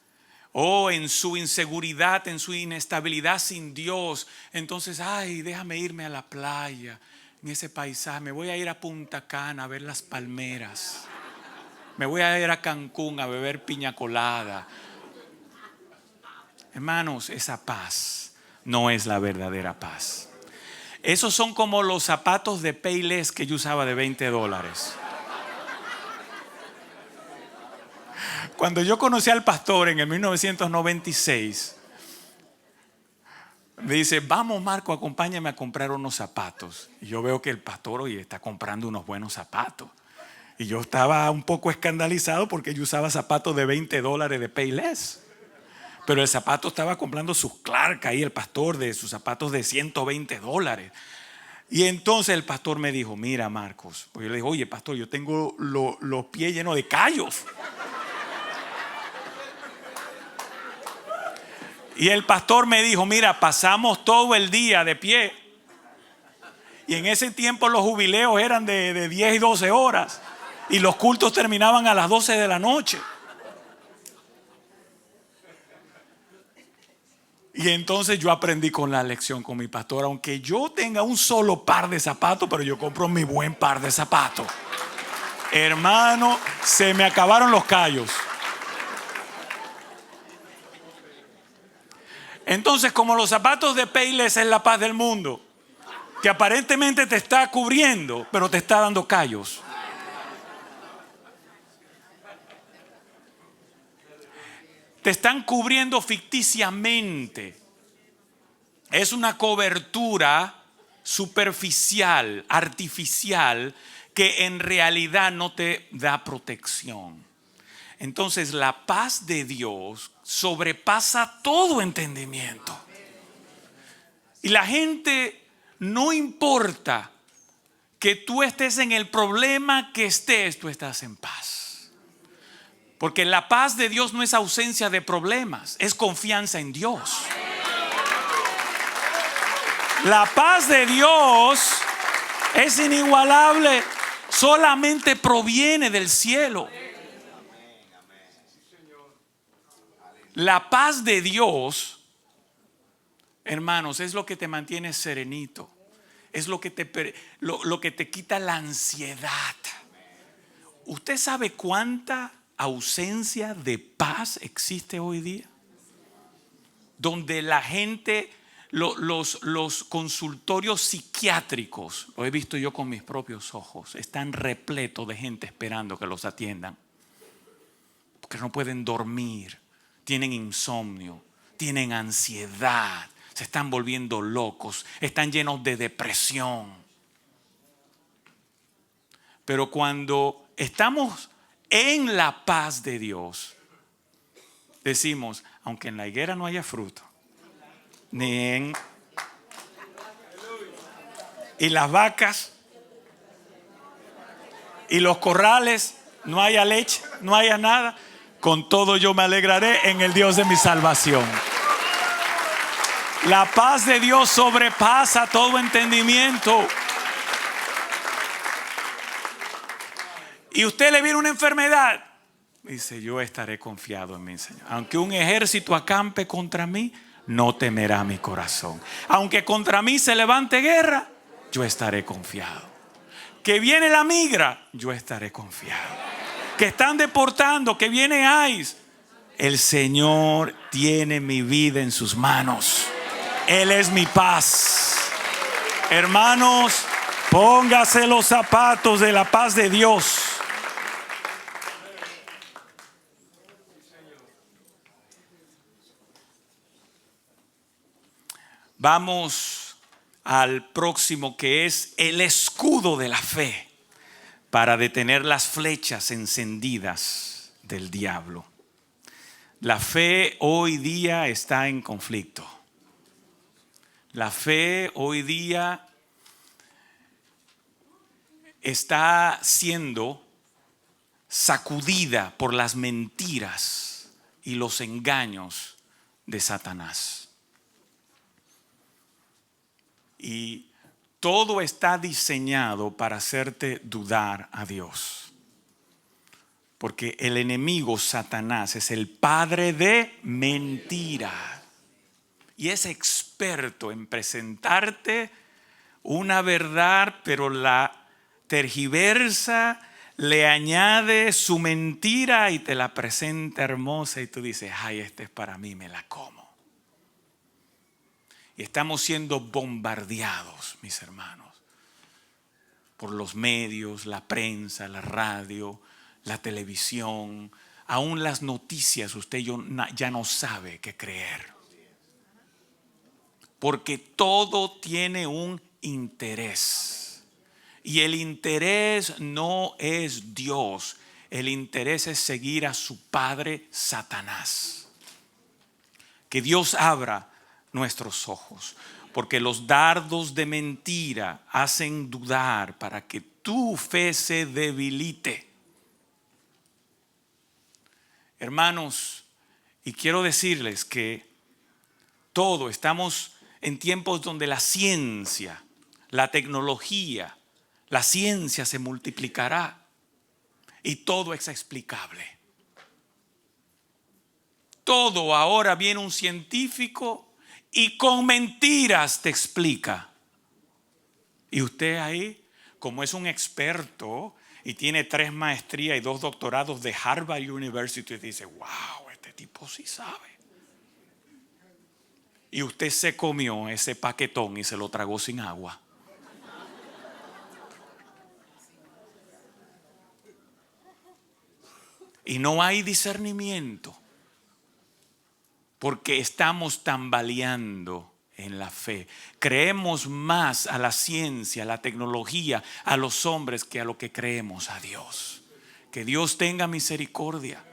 en su inseguridad, en su inestabilidad sin Dios, entonces, ay, déjame irme a la playa. En ese paisaje, me voy a ir a Punta Cana a ver las palmeras. Me voy a ir a Cancún a beber piña colada. Hermanos, esa paz no es la verdadera paz. Esos son como los zapatos de Payless que yo usaba de $20. Cuando yo conocí al pastor en el 1996, me dice: vamos, Marco, acompáñame a comprar unos zapatos. Y yo veo que el pastor hoy está comprando unos buenos zapatos. Y yo estaba un poco escandalizado porque yo usaba zapatos de $20 de Payless. Pero el zapato estaba comprando sus Clark ahí, el pastor, de sus zapatos de $120. Y entonces el pastor me dijo, mira Marcos, pues yo le dije, oye pastor, yo tengo los pies llenos de callos. Y el pastor me dijo, mira, pasamos todo el día de pie. Y en ese tiempo los jubileos eran de 10 y 12 horas. Y los cultos terminaban a las 12 de la noche. Y entonces yo aprendí con la lección con mi pastor. Aunque yo tenga un solo par de zapatos, pero yo compro mi buen par de zapatos. Hermano, se me acabaron los callos. Entonces, como los zapatos de Payless es la paz del mundo, que aparentemente te está cubriendo, pero te está dando callos. Te están cubriendo ficticiamente. Es una cobertura superficial, artificial, que en realidad no te da protección. Entonces la paz de Dios sobrepasa todo entendimiento. Y la gente, no importa que tú estés en el problema que estés, tú estás en paz. Porque la paz de Dios no es ausencia de problemas, es confianza en Dios. La paz de Dios es inigualable, solamente proviene del cielo. La paz de Dios, hermanos, es lo que te mantiene serenito. Es lo que te quita la ansiedad. ¿Usted sabe cuánta ausencia de paz existe hoy día? Donde la gente, los consultorios psiquiátricos, lo he visto yo con mis propios ojos, están repletos de gente esperando que los atiendan. Porque no pueden dormir, tienen insomnio, tienen ansiedad, se están volviendo locos, están llenos de depresión. Pero cuando estamos en la paz de Dios, decimos, aunque en la higuera no haya fruto, y las vacas y los corrales no haya leche, no haya nada, con todo yo me alegraré en el Dios de mi salvación. La paz de Dios sobrepasa todo entendimiento. Y usted le viene una enfermedad, dice, yo estaré confiado en mi Señor. Aunque un ejército acampe contra mí, no temerá mi corazón. Aunque contra mí se levante guerra, yo estaré confiado. Que viene la migra, yo estaré confiado. Que están deportando, que viene ICE, el Señor tiene mi vida en sus manos. Él es mi paz. Hermanos, póngase los zapatos de la paz de Dios. Vamos al próximo, que es el escudo de la fe para detener las flechas encendidas del diablo. La fe hoy día está en conflicto. La fe hoy día está siendo sacudida por las mentiras y los engaños de Satanás. Y todo está diseñado para hacerte dudar a Dios. Porque el enemigo Satanás es el padre de mentira. Y es experto en presentarte una verdad, pero la tergiversa, le añade su mentira y te la presenta hermosa. Y tú dices, ay, este es para mí, me la como. Y estamos siendo bombardeados, mis hermanos, por los medios, la prensa, la radio, la televisión, aún las noticias. Usted ya no sabe qué creer. Porque todo tiene un interés. Y el interés no es Dios. El interés es seguir a su padre Satanás. Que Dios abra nuestros ojos. porque los dardos de mentira hacen dudar para que tu fe se debilite. Hermanos, y quiero decirles que estamos en tiempos donde la ciencia, la tecnología, la ciencia se multiplicará y todo es explicable. Todo ahora viene un científico y con mentiras te explica. Y usted ahí, como es un experto y tiene 3 maestrías y 2 doctorados de Harvard University, dice, wow, este tipo sí sabe. Y usted se comió ese paquetón y se lo tragó sin agua. Y no hay discernimiento porque estamos tambaleando en la fe. Creemos más a la ciencia, a la tecnología, a los hombres que a lo que creemos a Dios. Que Dios tenga misericordia,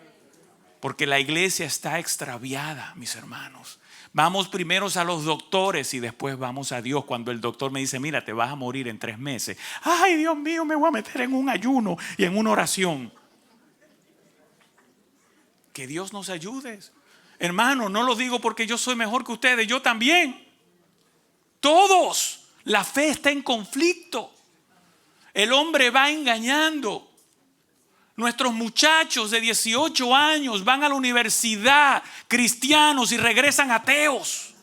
porque la iglesia está extraviada, mis hermanos. Vamos primero a los doctores y después vamos a Dios. Cuando el doctor me dice, mira, te vas a morir en 3 meses. Ay, Dios mío, me voy a meter en un ayuno y en una oración. Que Dios nos ayude. Hermano, no lo digo porque yo soy mejor que ustedes, yo también. Todos. La fe está en conflicto. El hombre va engañando. Nuestros muchachos de 18 años van a la universidad cristianos y regresan ateos.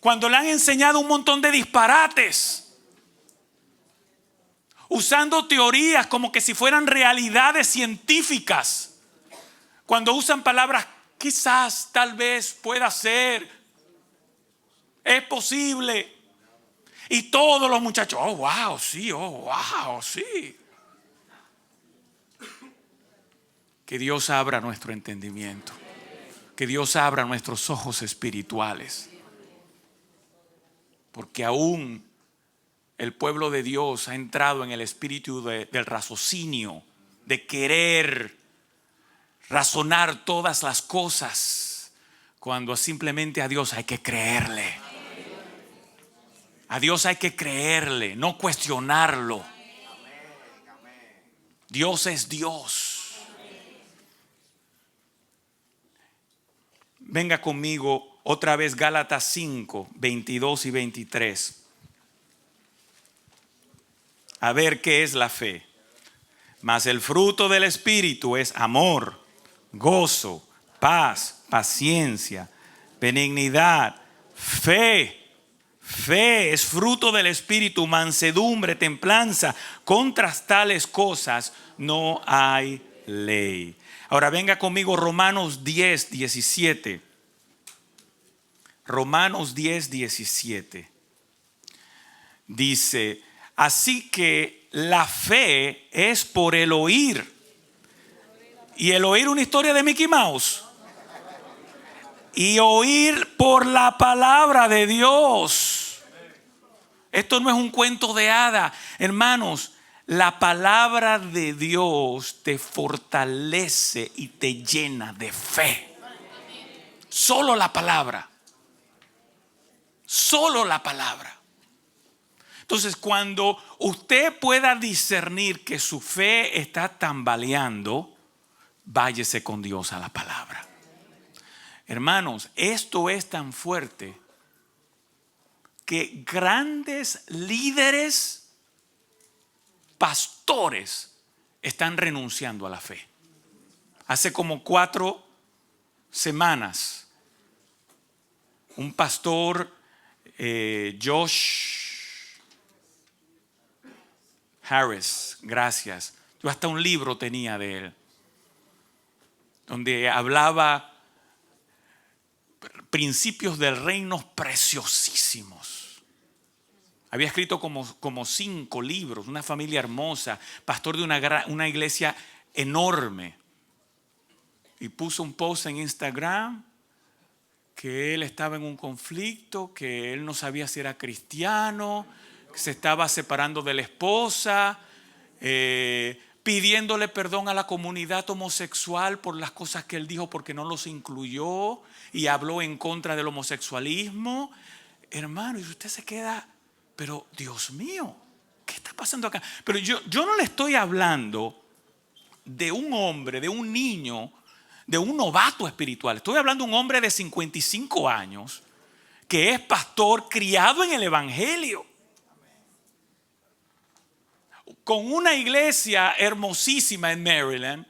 Cuando le han enseñado un montón de disparates, usando teorías como que si fueran realidades científicas. Cuando usan palabras quizás, tal vez, pueda ser, es posible. Y todos los muchachos, oh wow, sí. Que Dios abra nuestro entendimiento. Que Dios abra nuestros ojos espirituales. Porque aún el pueblo de Dios ha entrado en el espíritu del raciocinio, de querer razonar todas las cosas, cuando simplemente a Dios hay que creerle. A Dios hay que creerle, no cuestionarlo. Dios es Dios. Venga conmigo otra vez Gálatas 5, 22 y 23. A ver qué es la fe. Mas el fruto del Espíritu es amor, gozo, paz, paciencia, benignidad, fe. Fe es fruto del Espíritu, mansedumbre, templanza. Contra tales cosas no hay ley. Ahora venga conmigo Romanos 10, 17. Romanos 10, 17. Dice, así que la fe es por el oír. Y el oír una historia de Mickey Mouse. Y oír por la palabra de Dios. Esto no es un cuento de hada. Hermanos, la palabra de Dios te fortalece y te llena de fe. Solo la palabra. Solo la palabra. Entonces, cuando usted pueda discernir que su fe está tambaleando, váyase con Dios a la palabra. Hermanos, esto es tan fuerte que grandes líderes, pastores, están renunciando a la fe. Hace como 4 semanas, un pastor, Josh Harris, gracias. Yo hasta un libro tenía de él, donde hablaba principios del reino preciosísimos. Había escrito como 5 libros, una familia hermosa, pastor de una iglesia enorme. Y puso un post en Instagram que él estaba en un conflicto, que él no sabía si era cristiano, que se estaba separando de la esposa, pidiéndole perdón a la comunidad homosexual por las cosas que él dijo porque no los incluyó y habló en contra del homosexualismo. Hermano, y usted se queda, pero Dios mío, ¿qué está pasando acá? Pero yo no le estoy hablando de un hombre, de un niño, de un novato espiritual. Estoy hablando de un hombre de 55 años que es pastor, criado en el evangelio, con una iglesia hermosísima en Maryland,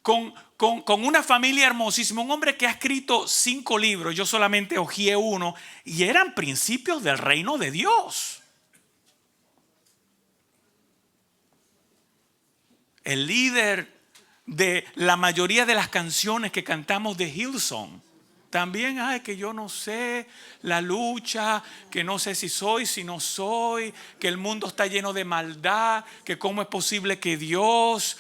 con una familia hermosísima, un hombre que ha escrito 5 libros, yo solamente hojeé uno, y eran principios del reino de Dios. El líder de la mayoría de las canciones que cantamos de Hillsong. También, que yo no sé, la lucha, que no sé si soy, si no soy, que el mundo está lleno de maldad, que cómo es posible que Dios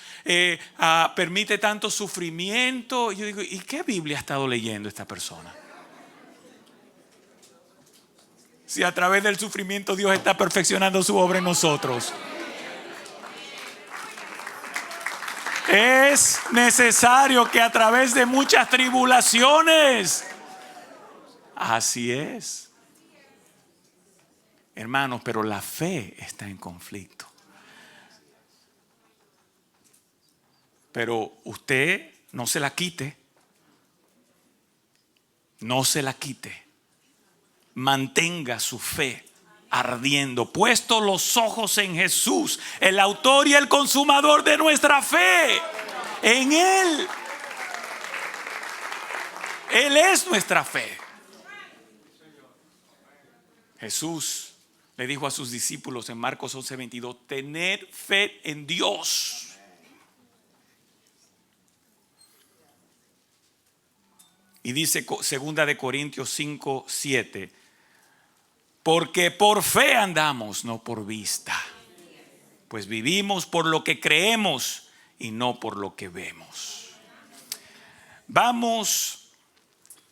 permite tanto sufrimiento. Y yo digo, ¿y qué Biblia ha estado leyendo esta persona? Si a través del sufrimiento Dios está perfeccionando su obra en nosotros. Es necesario que a través de muchas tribulaciones. Así es. Hermanos, pero la fe está en conflicto. Pero usted no se la quite. No se la quite. Mantenga su fe ardiendo, puesto los ojos en Jesús, el autor y el consumador de nuestra fe. En Él. Él es nuestra fe. Jesús le dijo a sus discípulos en Marcos 11:22, tened fe en Dios. Y dice 2 Corintios 5:7, porque por fe andamos, no por vista. Pues vivimos por lo que creemos y no por lo que vemos. Vamos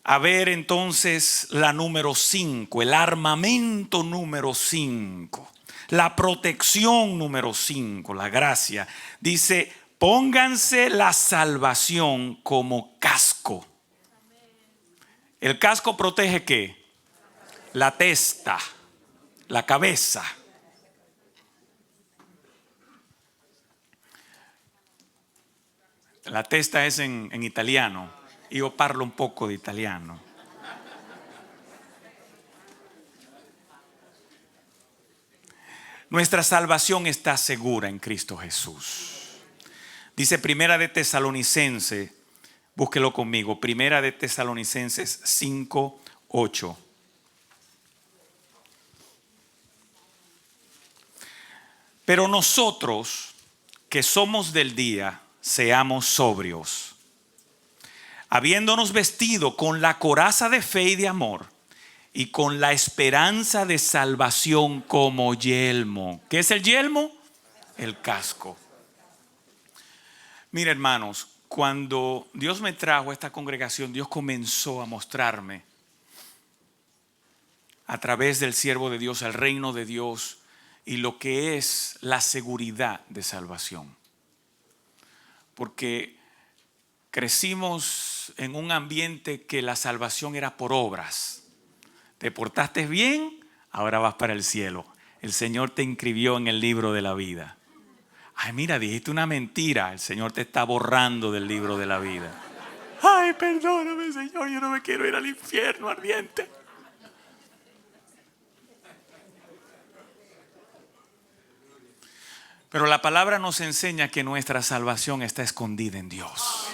a ver entonces la número 5, el armamento número 5, la protección número 5, la gracia. Dice, pónganse la salvación como casco. ¿El casco protege qué? La testa, la cabeza. La testa es en italiano. Io parlo un poco de italiano. Nuestra salvación está segura en Cristo Jesús. Dice Primera de Tesalonicenses, búsquelo conmigo, Primera de Tesalonicenses 5:8. Pero nosotros que somos del día, seamos sobrios, habiéndonos vestido con la coraza de fe y de amor y con la esperanza de salvación como yelmo. ¿Qué es el yelmo? El casco. Mira, hermanos, cuando Dios me trajo a esta congregación, Dios comenzó a mostrarme a través del siervo de Dios, el reino de Dios y lo que es la seguridad de salvación. Porque crecimos en un ambiente que la salvación era por obras. Te portaste bien, ahora vas para el cielo. El Señor te inscribió en el libro de la vida. Ay, mira, dijiste una mentira. El Señor te está borrando del libro de la vida. Ay, perdóname, Señor, yo no me quiero ir al infierno ardiente. Pero la palabra nos enseña que nuestra salvación está escondida en Dios.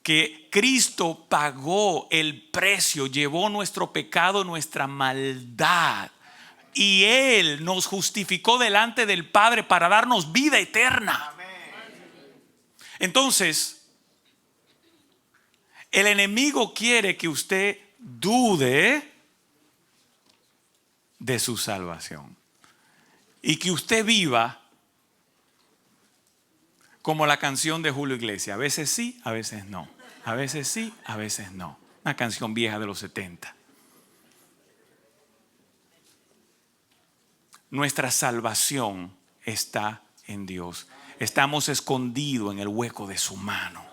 Que Cristo pagó el precio, llevó nuestro pecado, nuestra maldad. Y Él nos justificó delante del Padre para darnos vida eterna. Entonces, el enemigo quiere que usted dude de su salvación. Y que usted viva como la canción de Julio Iglesias. A veces sí, a veces no. A veces sí, a veces no. Una canción vieja de los 70. Nuestra salvación está en Dios. Estamos escondidos en el hueco de su mano.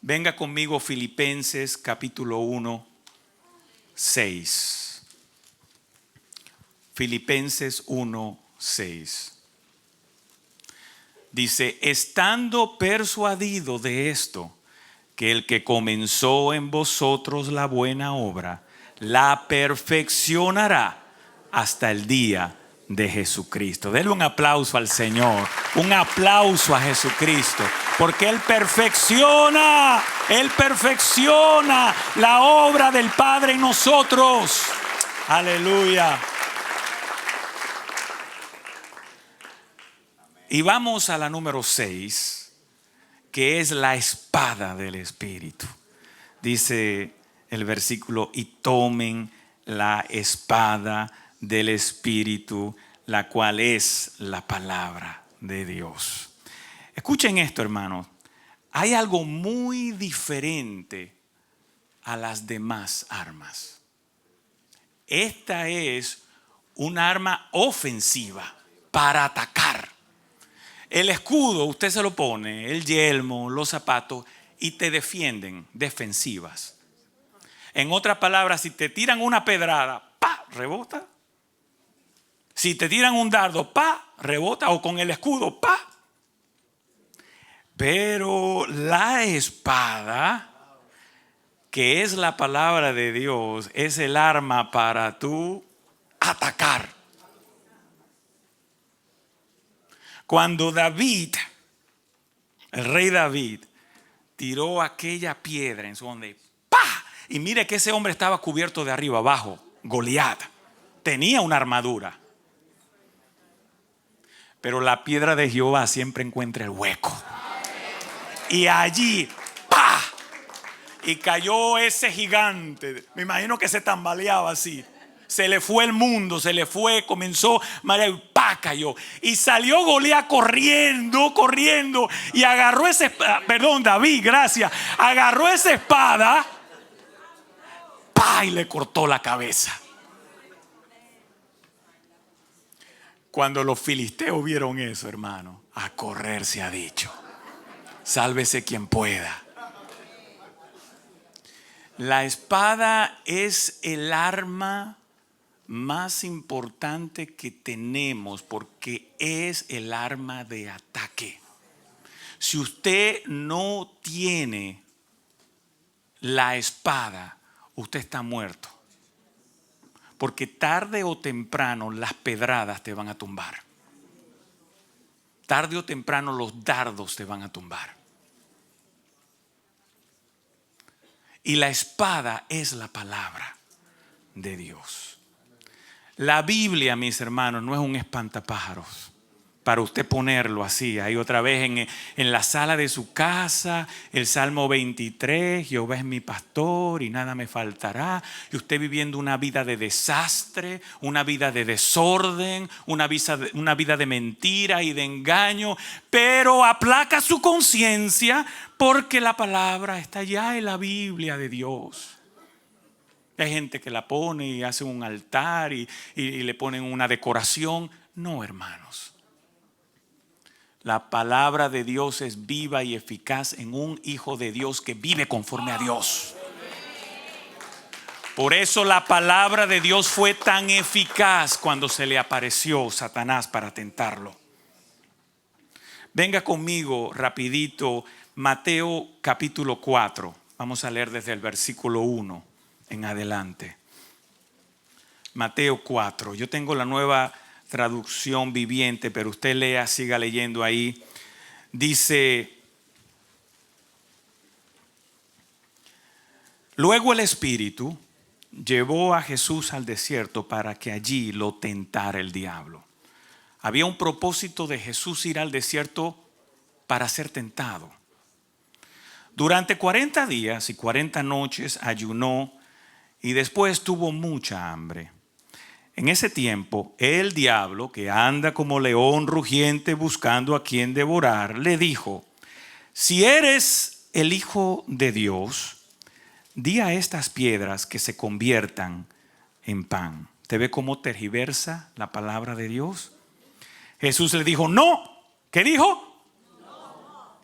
Venga conmigo, Filipenses capítulo 1, 6. Filipenses 1, 6. Dice, estando persuadido de esto, que el que comenzó en vosotros la buena obra, la perfeccionará hasta el día de Jesucristo. Denle un aplauso al Señor, un aplauso a Jesucristo, porque Él perfecciona la obra del Padre en nosotros. Aleluya. Y vamos a la número 6, que es la espada del Espíritu. Dice el versículo, y tomen la espada del Espíritu, la cual es la palabra de Dios. Escuchen esto, hermanos. Hay algo muy diferente a las demás armas. Esta es un arma ofensiva para atacar. El escudo usted se lo pone, el yelmo, los zapatos, y te defienden, defensivas. En otras palabras, si te tiran una pedrada, ¡pa!, rebota. Si te tiran un dardo, ¡pa!, rebota, o con el escudo, ¡pa! Pero la espada, que es la palabra de Dios, es el arma para tú atacar. Cuando David, el rey David, tiró aquella piedra en su donde, ¡pa! Y mire que ese hombre estaba cubierto de arriba abajo. Goliat tenía una armadura, pero la piedra de Jehová siempre encuentra el hueco. Y allí, ¡pa!, y cayó ese gigante. Me imagino que se tambaleaba así. Se le fue el mundo, se le fue, comenzó María, y ¡pa!, cayó. Y salió Goliat corriendo y agarró esa espada. Perdón, David, gracias. Agarró esa espada, ¡pa!, y le cortó la cabeza. Cuando los filisteos vieron eso, hermano, a correr se ha dicho. Sálvese quien pueda. La espada es el arma más importante que tenemos porque es el arma de ataque. Si usted no tiene la espada, usted está muerto. Porque tarde o temprano las pedradas te van a tumbar. Tarde o temprano los dardos te van a tumbar. Y la espada es la palabra de Dios. La Biblia, mis hermanos, no es un espantapájaros para usted ponerlo así, ahí otra vez en la sala de su casa, el Salmo 23, Jehová es mi pastor y nada me faltará. Y usted viviendo una vida de desastre, una vida de desorden, una vida de mentira y de engaño, pero aplaca su conciencia porque la palabra está ya en la Biblia de Dios. Hay gente que la pone y hace un altar y le ponen una decoración. No, hermanos. La palabra de Dios es viva y eficaz en un hijo de Dios que vive conforme a Dios. Por eso la palabra de Dios fue tan eficaz cuando se le apareció Satanás para tentarlo. Venga conmigo rapidito, Mateo capítulo 4. Vamos a leer desde el versículo 1 en adelante. Mateo 4. Yo tengo la nueva traducción viviente, pero usted lea, siga leyendo ahí. Dice: luego el Espíritu llevó a Jesús al desierto para que allí lo tentara el diablo. Había un propósito de Jesús ir al desierto para ser tentado. Durante 40 días y 40 noches ayunó y después tuvo mucha hambre. En ese tiempo, el diablo, que anda como león rugiente buscando a quien devorar, le dijo: si eres el Hijo de Dios, di a estas piedras que se conviertan en pan. ¿Te ve cómo tergiversa la palabra de Dios? Jesús le dijo, no. ¿Qué dijo? No.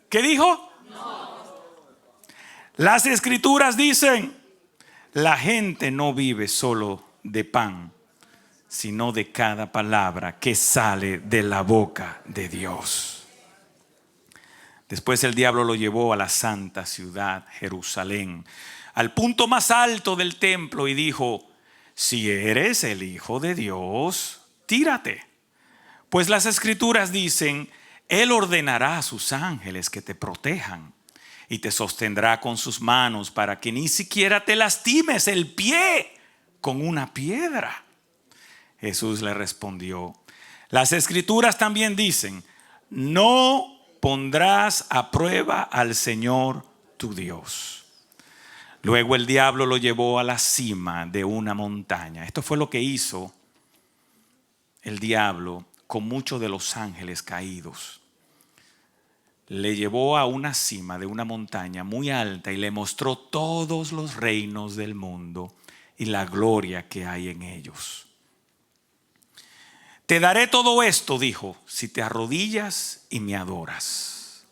¿Qué dijo? No. Las escrituras dicen, la gente no vive solo de pan, sino de cada palabra que sale de la boca de Dios. Después el diablo lo llevó a la santa ciudad, Jerusalén, al punto más alto del templo y dijo, si eres el Hijo de Dios, tírate. Pues las escrituras dicen, Él ordenará a sus ángeles que te protejan y te sostendrá con sus manos para que ni siquiera te lastimes el pie con una piedra. Jesús le respondió, las escrituras también dicen, no pondrás a prueba al Señor tu Dios. Luego el diablo lo llevó a la cima de una montaña. Esto fue lo que hizo el diablo con muchos de los ángeles caídos. Le llevó a una cima de una montaña muy alta y le mostró todos los reinos del mundo y la gloria que hay en ellos. Te daré todo esto, dijo, si te arrodillas y me adoras.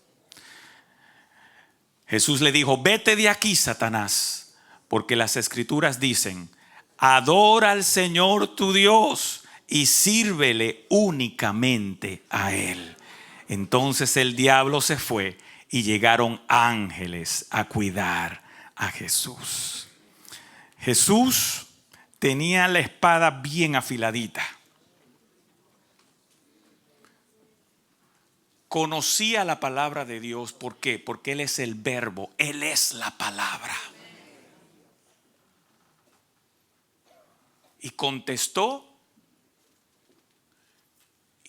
Jesús le dijo, vete de aquí, Satanás, porque las escrituras dicen, adora al Señor tu Dios y sírvele únicamente a Él. Entonces el diablo se fue y llegaron ángeles a cuidar a Jesús. Jesús tenía la espada bien afiladita. Conocía la palabra de Dios. ¿Por qué? Porque Él es el verbo, Él es la palabra. Y contestó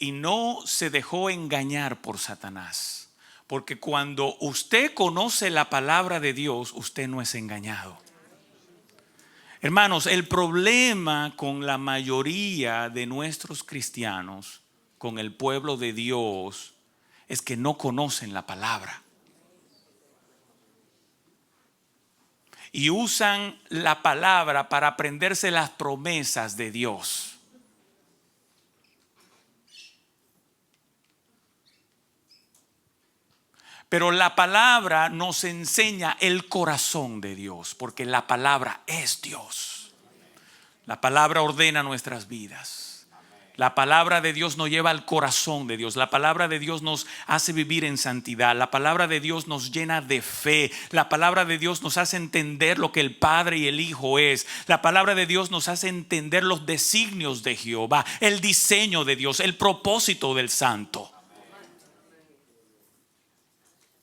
y no se dejó engañar por Satanás. Porque cuando usted conoce la palabra de Dios, usted no es engañado. Hermanos, el problema con la mayoría de nuestros cristianos, con el pueblo de Dios, es que no conocen la palabra. Y usan la palabra para aprenderse las promesas de Dios. Pero la palabra nos enseña el corazón de Dios, porque la palabra es Dios. La palabra ordena nuestras vidas. La palabra de Dios nos lleva al corazón de Dios. La palabra de Dios nos hace vivir en santidad. La palabra de Dios nos llena de fe. La palabra de Dios nos hace entender lo que el Padre y el Hijo es. La palabra de Dios nos hace entender los designios de Jehová, el diseño de Dios, el propósito del Santo.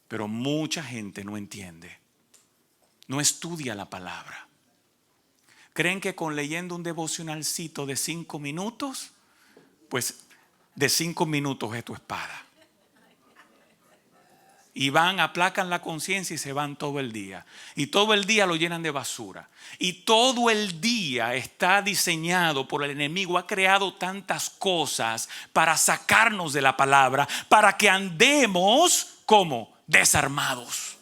Pero mucha gente no entiende, no estudia la palabra. ¿Creen que con leyendo un devocionalcito de 5 minutos, pues de 5 minutos es tu espada? Y van, aplacan la conciencia y se van todo el día. Y todo el día lo llenan de basura. Y todo el día está diseñado por el enemigo. Ha creado tantas cosas para sacarnos de la palabra, para que andemos como desarmados.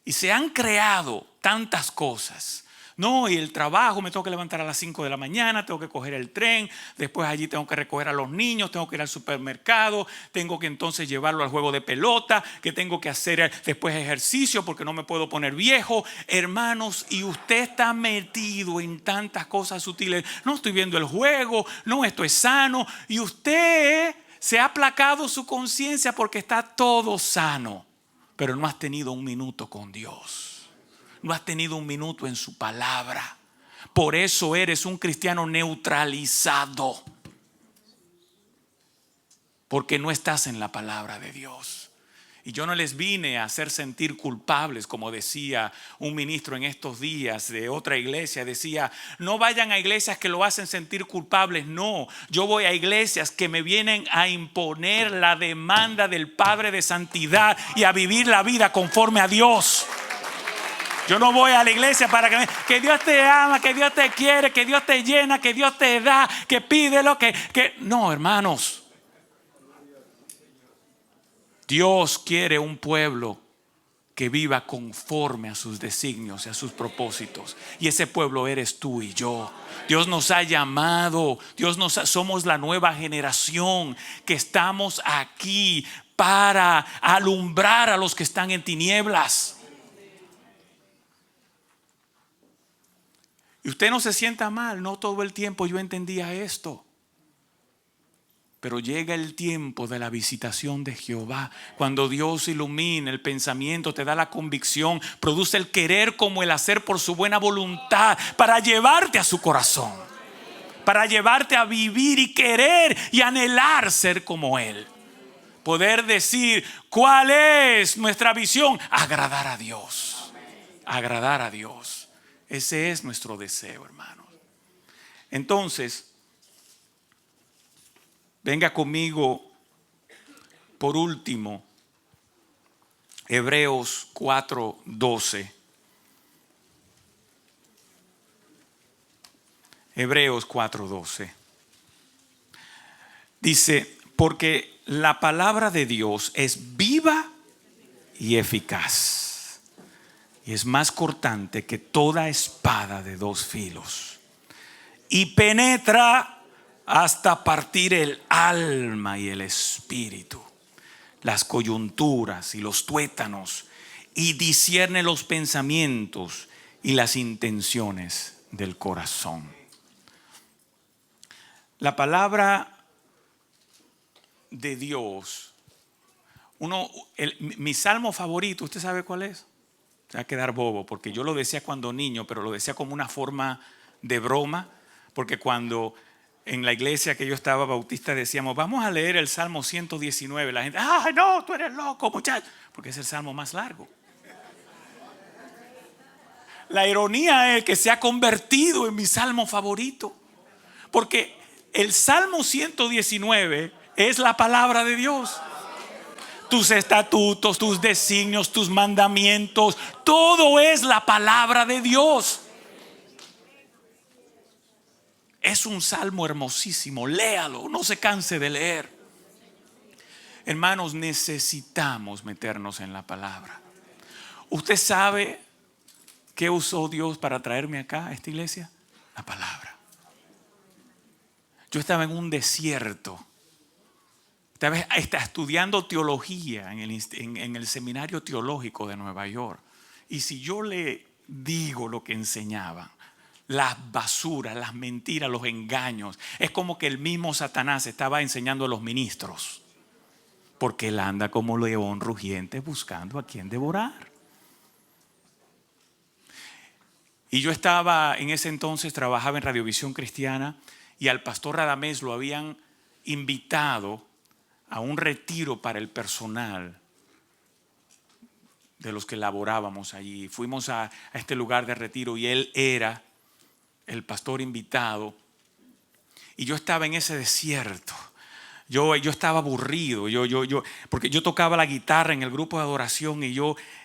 Y se han creado tantas cosas. No, y el trabajo, me tengo que levantar a las 5 de la mañana, tengo que coger el tren, después allí tengo que recoger a los niños, tengo que ir al supermercado, tengo que entonces llevarlo al juego de pelota, que tengo que hacer después ejercicio porque no me puedo poner viejo. Hermanos, y usted está metido en tantas cosas sutiles. No estoy viendo el juego, no, esto es sano. Y usted se ha aplacado su conciencia porque está todo sano, pero no has tenido un minuto con Dios. No has tenido un minuto en su palabra. Por eso eres un cristiano neutralizado, porque no estás en la palabra de Dios. Y yo no les vine a hacer sentir culpables, como decía un ministro en estos días de otra iglesia. Decía, no vayan a iglesias que lo hacen sentir culpables. No, yo voy a iglesias que me vienen a imponer la demanda del Padre de santidad y a vivir la vida conforme a Dios. Yo no voy a la iglesia para que Dios te ama, que Dios te quiere, que Dios te llena, que Dios te da, que pídelo, que... No, hermanos. Dios quiere un pueblo que viva conforme a sus designios y a sus propósitos. Y ese pueblo eres tú y yo. Dios nos ha llamado, somos la nueva generación que estamos aquí para alumbrar a los que están en tinieblas. Y usted no se sienta mal, no todo el tiempo yo entendía esto. Pero llega el tiempo de la visitación de Jehová, cuando Dios ilumina el pensamiento, te da la convicción, produce el querer como el hacer por su buena voluntad, para llevarte a su corazón, para llevarte a vivir y querer y anhelar ser como Él. Poder decir, ¿cuál es nuestra visión? Agradar a Dios, agradar a Dios. Ese es nuestro deseo, hermanos. Entonces, venga conmigo por último, Hebreos 4:12. Hebreos 4:12. Dice, porque la palabra de Dios es viva y eficaz, y es más cortante que toda espada de dos filos, y penetra hasta partir el alma y el espíritu, las coyunturas y los tuétanos, y discierne los pensamientos y las intenciones del corazón. La palabra de Dios, mi salmo favorito, ¿usted sabe cuál es? Se va a quedar bobo, porque yo lo decía cuando niño, pero lo decía como una forma de broma, porque cuando en la iglesia que yo estaba bautista decíamos, vamos a leer el Salmo 119. La gente, ¡ay, no, tú eres loco, muchacho! Porque es el salmo más largo. La ironía es que se ha convertido en mi salmo favorito, porque el Salmo 119 es la palabra de Dios. Tus estatutos, tus designios, tus mandamientos, todo es la palabra de Dios. Es un salmo hermosísimo, léalo, no se canse de leer. Hermanos, necesitamos meternos en la palabra. ¿Usted sabe qué usó Dios para traerme acá a esta iglesia? La palabra. Yo estaba en un desierto. Estaba estudiando teología en el seminario teológico de Nueva York. Y si yo le digo lo que enseñaban, las basuras, las mentiras, los engaños, es como que el mismo Satanás estaba enseñando a los ministros, porque él anda como león rugiente buscando a quien devorar. Y yo estaba en ese entonces, trabajaba en Radiovisión Cristiana, y al pastor Radamés lo habían invitado a un retiro para el personal de los que laborábamos allí. Fuimos a este lugar de retiro y él era el pastor invitado, y yo estaba en ese desierto. Yo estaba aburrido, porque yo tocaba la guitarra en el grupo de adoración y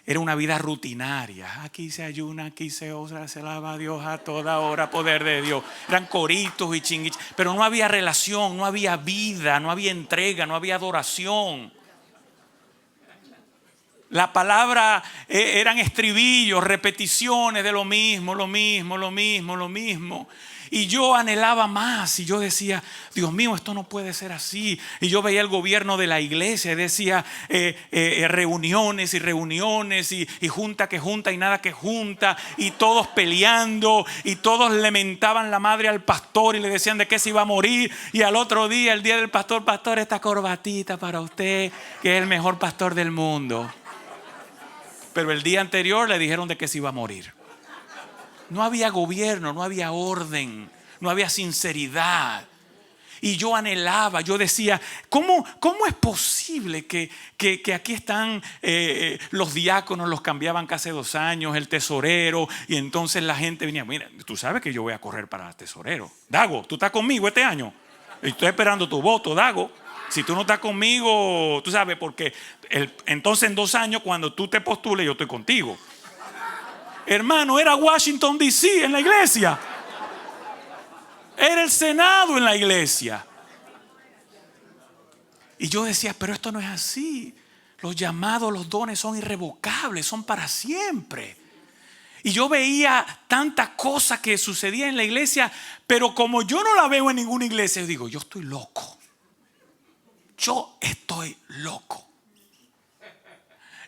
era una vida rutinaria. Aquí se ayuna, aquí se osa, se alaba a Dios a toda hora, poder de Dios. Eran coritos y chinguitos, pero no había relación, no había vida, no había entrega, no había adoración. La palabra eran estribillos, repeticiones de lo mismo. Y yo anhelaba más y yo decía, Dios mío, esto no puede ser así. Y yo veía el gobierno de la iglesia y decía reuniones y junta que junta y nada que junta, y todos peleando, y todos le mentaban la madre al pastor y le decían de qué se iba a morir. Y al otro día, el día del pastor, pastor, esta corbatita para usted, que es el mejor pastor del mundo. Pero el día anterior le dijeron de que se iba a morir. No había gobierno, no había orden, no había sinceridad. Y yo anhelaba, yo decía, ¿cómo es posible que aquí están los diáconos, los cambiaban casi 2 años, el tesorero, y entonces la gente venía, mira, tú sabes que yo voy a correr para tesorero. Dago, ¿tú estás conmigo este año? Estoy esperando tu voto, Dago. Si tú no estás conmigo, tú sabes, porque entonces en 2 años cuando tú te postules yo estoy contigo. Hermano, era Washington DC en la iglesia. Era el Senado en la iglesia. Y yo decía, pero esto no es así. Los llamados, los dones son irrevocables, son para siempre. Y yo veía tantas cosas que sucedían en la iglesia, pero como yo no la veo en ninguna iglesia, yo digo, yo estoy loco. Yo estoy loco.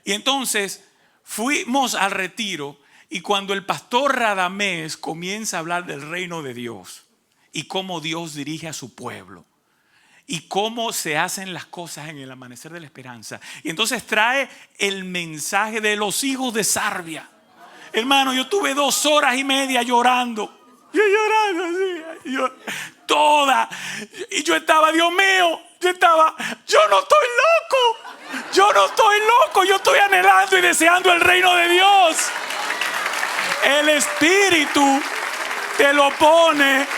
Y entonces fuimos al retiro, y cuando el pastor Radamés comienza a hablar del reino de Dios y cómo Dios dirige a su pueblo y cómo se hacen las cosas en el amanecer de la esperanza, y entonces trae el mensaje de los hijos de Sarvia. Hermano, yo tuve 2 horas y media llorando. Yo llorando así, toda. Y yo estaba, Dios mío, yo no estoy loco. Yo no estoy loco. Yo estoy anhelando y deseando el reino de Dios. El Espíritu te lo pone,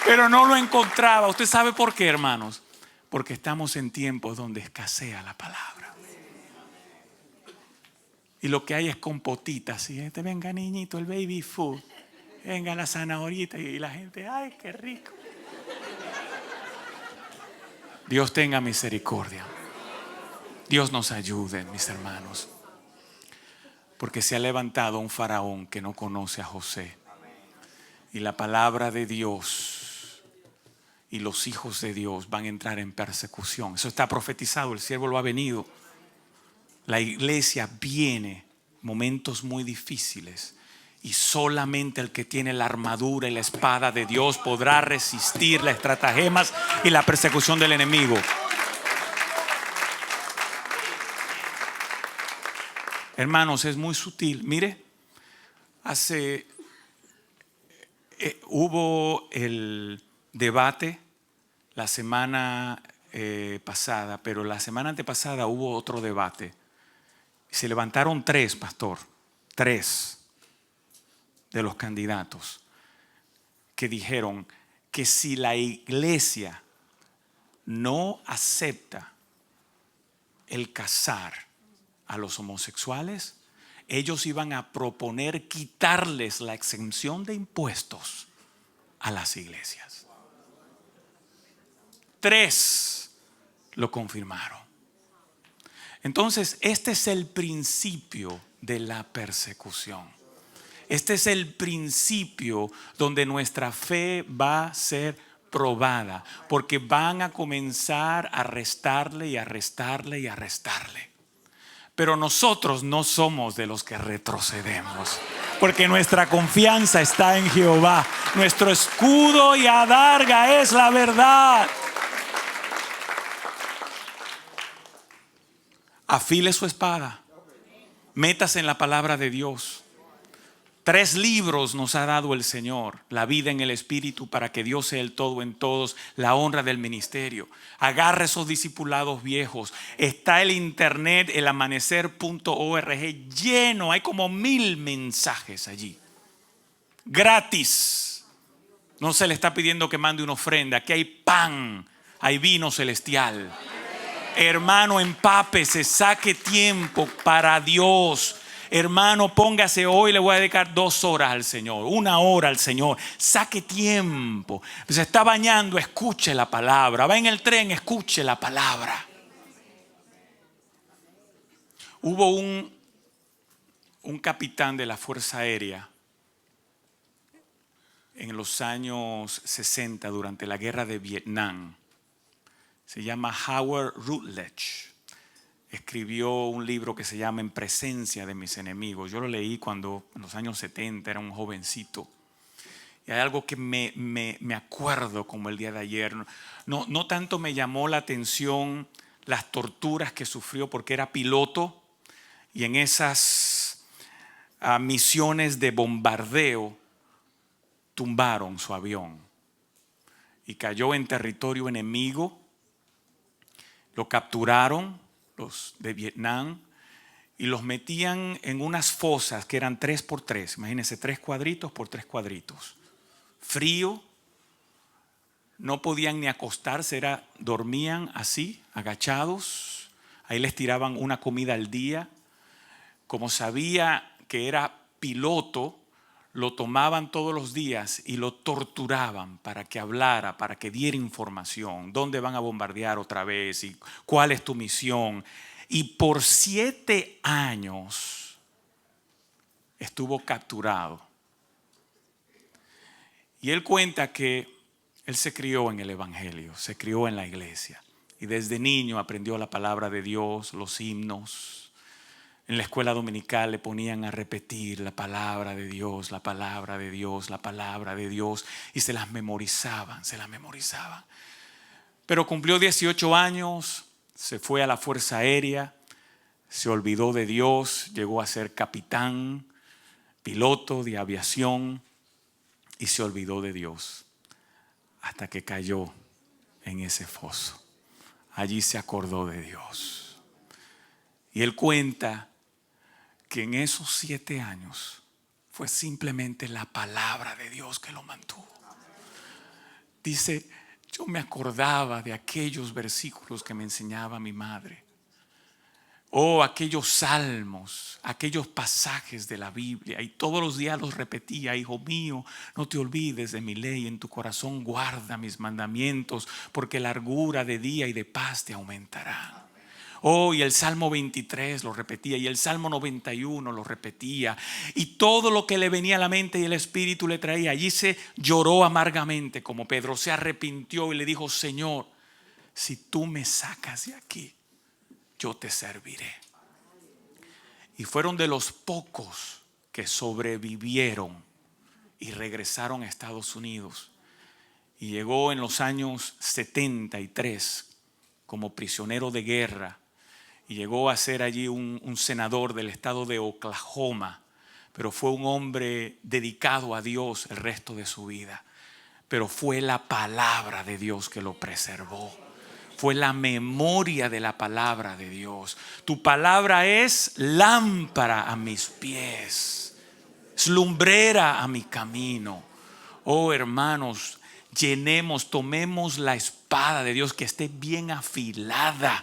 pero no lo encontraba. ¿Usted sabe por qué, hermanos? Porque estamos en tiempos donde escasea la palabra. Y lo que hay es compotitas. Y venga niñito, el baby food. Venga la zanahorita. Y la gente, ay, qué rico. Dios tenga misericordia. Dios nos ayude, mis hermanos. Porque se ha levantado un faraón que no conoce a José. Y la palabra de Dios y los hijos de Dios van a entrar en persecución. Eso está profetizado, el siervo lo ha venido. La iglesia viene momentos muy difíciles, y solamente el que tiene la armadura y la espada de Dios podrá resistir las estratagemas y la persecución del enemigo. Hermanos, es muy sutil. Mire, hubo el debate la semana pasada, pero la semana antepasada hubo otro debate. Se levantaron 3, pastor, 3 de los candidatos que dijeron que si la iglesia no acepta el casar a los homosexuales, ellos iban a proponer quitarles la exención de impuestos a las iglesias. 3 lo confirmaron. Entonces, este es el principio de la persecución. Este es el principio donde nuestra fe va a ser probada, porque van a comenzar a arrestarle y arrestarle y arrestarle. Pero nosotros no somos de los que retrocedemos, porque nuestra confianza está en Jehová. Nuestro escudo y adarga es la verdad. Afile su espada, métase en la palabra de Dios. 3 libros nos ha dado el Señor: la vida en el Espíritu, para que Dios sea el todo en todos, la honra del ministerio. Agarre esos discipulados viejos. Está el internet, el amanecer.org, lleno, hay como 1000 mensajes allí, gratis. No se le está pidiendo que mande una ofrenda. Aquí hay pan, hay vino celestial. Hermano, empápese, saque tiempo para Dios. Hermano, póngase hoy, le voy a dedicar 2 horas al Señor, 1 hora al Señor. Saque tiempo. Se está bañando, escuche la palabra. Va en el tren, escuche la palabra. Hubo un capitán de la Fuerza Aérea en los años 60, durante la guerra de Vietnam. Se llama Howard Rutledge. Escribió un libro que se llama En presencia de mis enemigos. Yo lo leí cuando en los años 70 era un jovencito. Y hay algo que me acuerdo como el día de ayer. No tanto me llamó la atención las torturas que sufrió, porque era piloto, y en esas misiones de bombardeo tumbaron su avión y cayó en territorio enemigo. Lo capturaron los de Vietnam y los metían en unas fosas que eran 3x3. Imagínense, 3 cuadritos por 3 cuadritos. Frío, no podían ni acostarse, dormían así, agachados. Ahí les tiraban una comida al día. Como sabía que era piloto, lo tomaban todos los días y lo torturaban para que hablara, para que diera información. ¿Dónde van a bombardear otra vez? ¿Y cuál es tu misión? Y por 7 años estuvo capturado. Y él cuenta que él se crió en el Evangelio, se crió en la iglesia. Y desde niño aprendió la palabra de Dios, los himnos. En la escuela dominical le ponían a repetir la palabra de Dios, la palabra de Dios, la palabra de Dios. Y se las memorizaban, se las memorizaban. Pero cumplió 18 años, se fue a la Fuerza Aérea, se olvidó de Dios, llegó a ser capitán, piloto de aviación y se olvidó de Dios hasta que cayó en ese foso. Allí se acordó de Dios. Y él cuenta que en esos 7 años fue simplemente la palabra de Dios que lo mantuvo. Dice, yo me acordaba de aquellos versículos que me enseñaba mi madre. Aquellos salmos, aquellos pasajes de la Biblia. Y todos los días los repetía. Hijo mío, no te olvides de mi ley. En tu corazón guarda mis mandamientos, porque largura de día y de paz te aumentará. Y el Salmo 23 lo repetía, y el Salmo 91 lo repetía, y todo lo que le venía a la mente y el Espíritu le traía. Allí se lloró amargamente como Pedro, se arrepintió y le dijo, Señor, si tú me sacas de aquí, yo te serviré. Y fueron de los pocos que sobrevivieron y regresaron a Estados Unidos. Y llegó en los años 73 como prisionero de guerra. Y llegó a ser allí un senador del estado de Oklahoma. Pero fue un hombre dedicado a Dios el resto de su vida. Pero fue la palabra de Dios que lo preservó. Fue la memoria de la palabra de Dios. Tu palabra es lámpara a mis pies, es lumbrera a mi camino. Hermanos, tomemos la espada de Dios que esté bien afilada,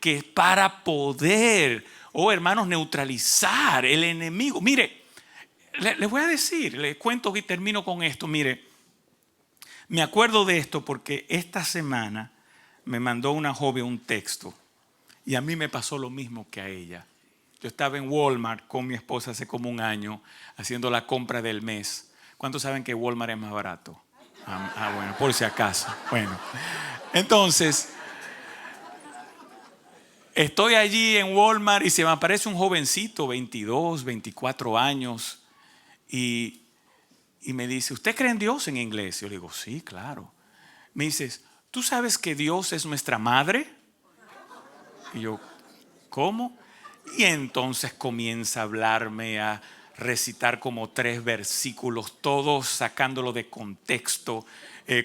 que para poder, hermanos, neutralizar el enemigo. Mire, les voy a decir, les cuento y termino con esto. Mire, me acuerdo de esto porque esta semana me mandó una joven un texto y a mí me pasó lo mismo que a ella. Yo estaba en Walmart con mi esposa hace como un año haciendo la compra del mes. ¿Cuántos saben que Walmart es más barato? Bueno, por si acaso. Bueno, entonces estoy allí en Walmart y se me aparece un jovencito, 22, 24 años, y me dice, ¿usted cree en Dios en inglés? Yo le digo, sí, claro. Me dice, ¿tú sabes que Dios es nuestra madre? Y yo, ¿cómo? Y entonces comienza a hablarme, a recitar como 3 versículos, todos sacándolo de contexto.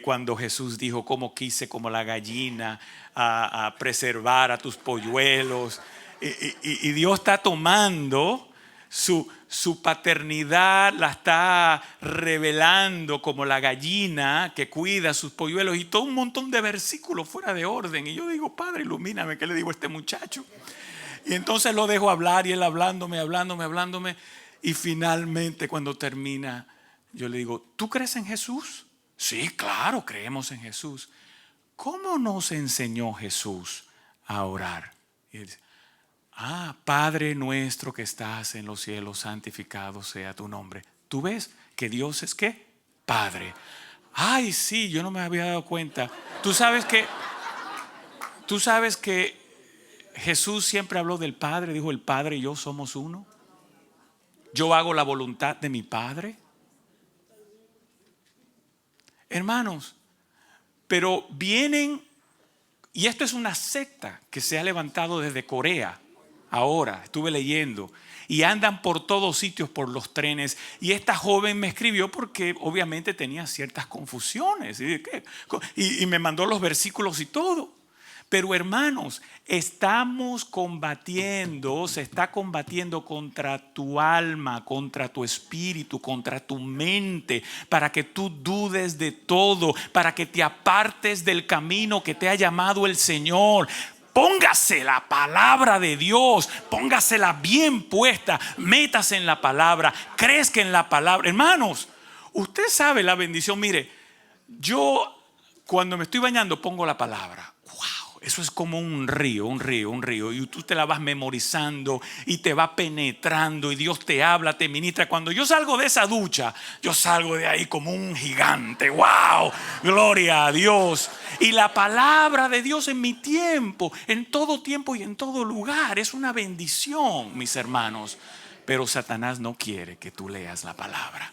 Cuando Jesús dijo, como quise como la gallina a preservar a tus polluelos. Y Dios está tomando su paternidad, la está revelando como la gallina que cuida a sus polluelos, y todo un montón de versículos fuera de orden. Y yo digo, Padre, ilumíname, ¿qué le digo a este muchacho? Y entonces lo dejo hablar y él hablándome. Y finalmente cuando termina, yo le digo, ¿tú crees en Jesús? Sí, claro, creemos en Jesús. ¿Cómo nos enseñó Jesús a orar? Y él dice, Padre nuestro que estás en los cielos, santificado sea tu nombre. ¿Tú ves que Dios es qué? Padre. Ay, sí, yo no me había dado cuenta. Tú sabes que Jesús siempre habló del Padre. Dijo, el Padre y yo somos uno. Yo hago la voluntad de mi Padre. Hermanos, pero vienen, y esto es una secta que se ha levantado desde Corea. Ahora estuve leyendo, y andan por todos sitios, por los trenes. Y esta joven me escribió porque obviamente tenía ciertas confusiones y me mandó los versículos y todo. Pero hermanos, se está combatiendo contra tu alma, contra tu espíritu, contra tu mente, para que tú dudes de todo, para que te apartes del camino que te ha llamado el Señor. Póngase la palabra de Dios, póngasela bien puesta, métase en la palabra, crezca en la palabra. Hermanos, usted sabe la bendición. Mire, yo cuando me estoy bañando pongo la palabra. ¡Wow! Eso es como un río, un río, un río. Y tú te la vas memorizando y te va penetrando y Dios te habla, te ministra. Cuando yo salgo de esa ducha, yo salgo de ahí como un gigante. ¡Wow! Gloria a Dios. Y la palabra de Dios en mi tiempo, en todo tiempo y en todo lugar, es una bendición, mis hermanos. Pero Satanás no quiere que tú leas la palabra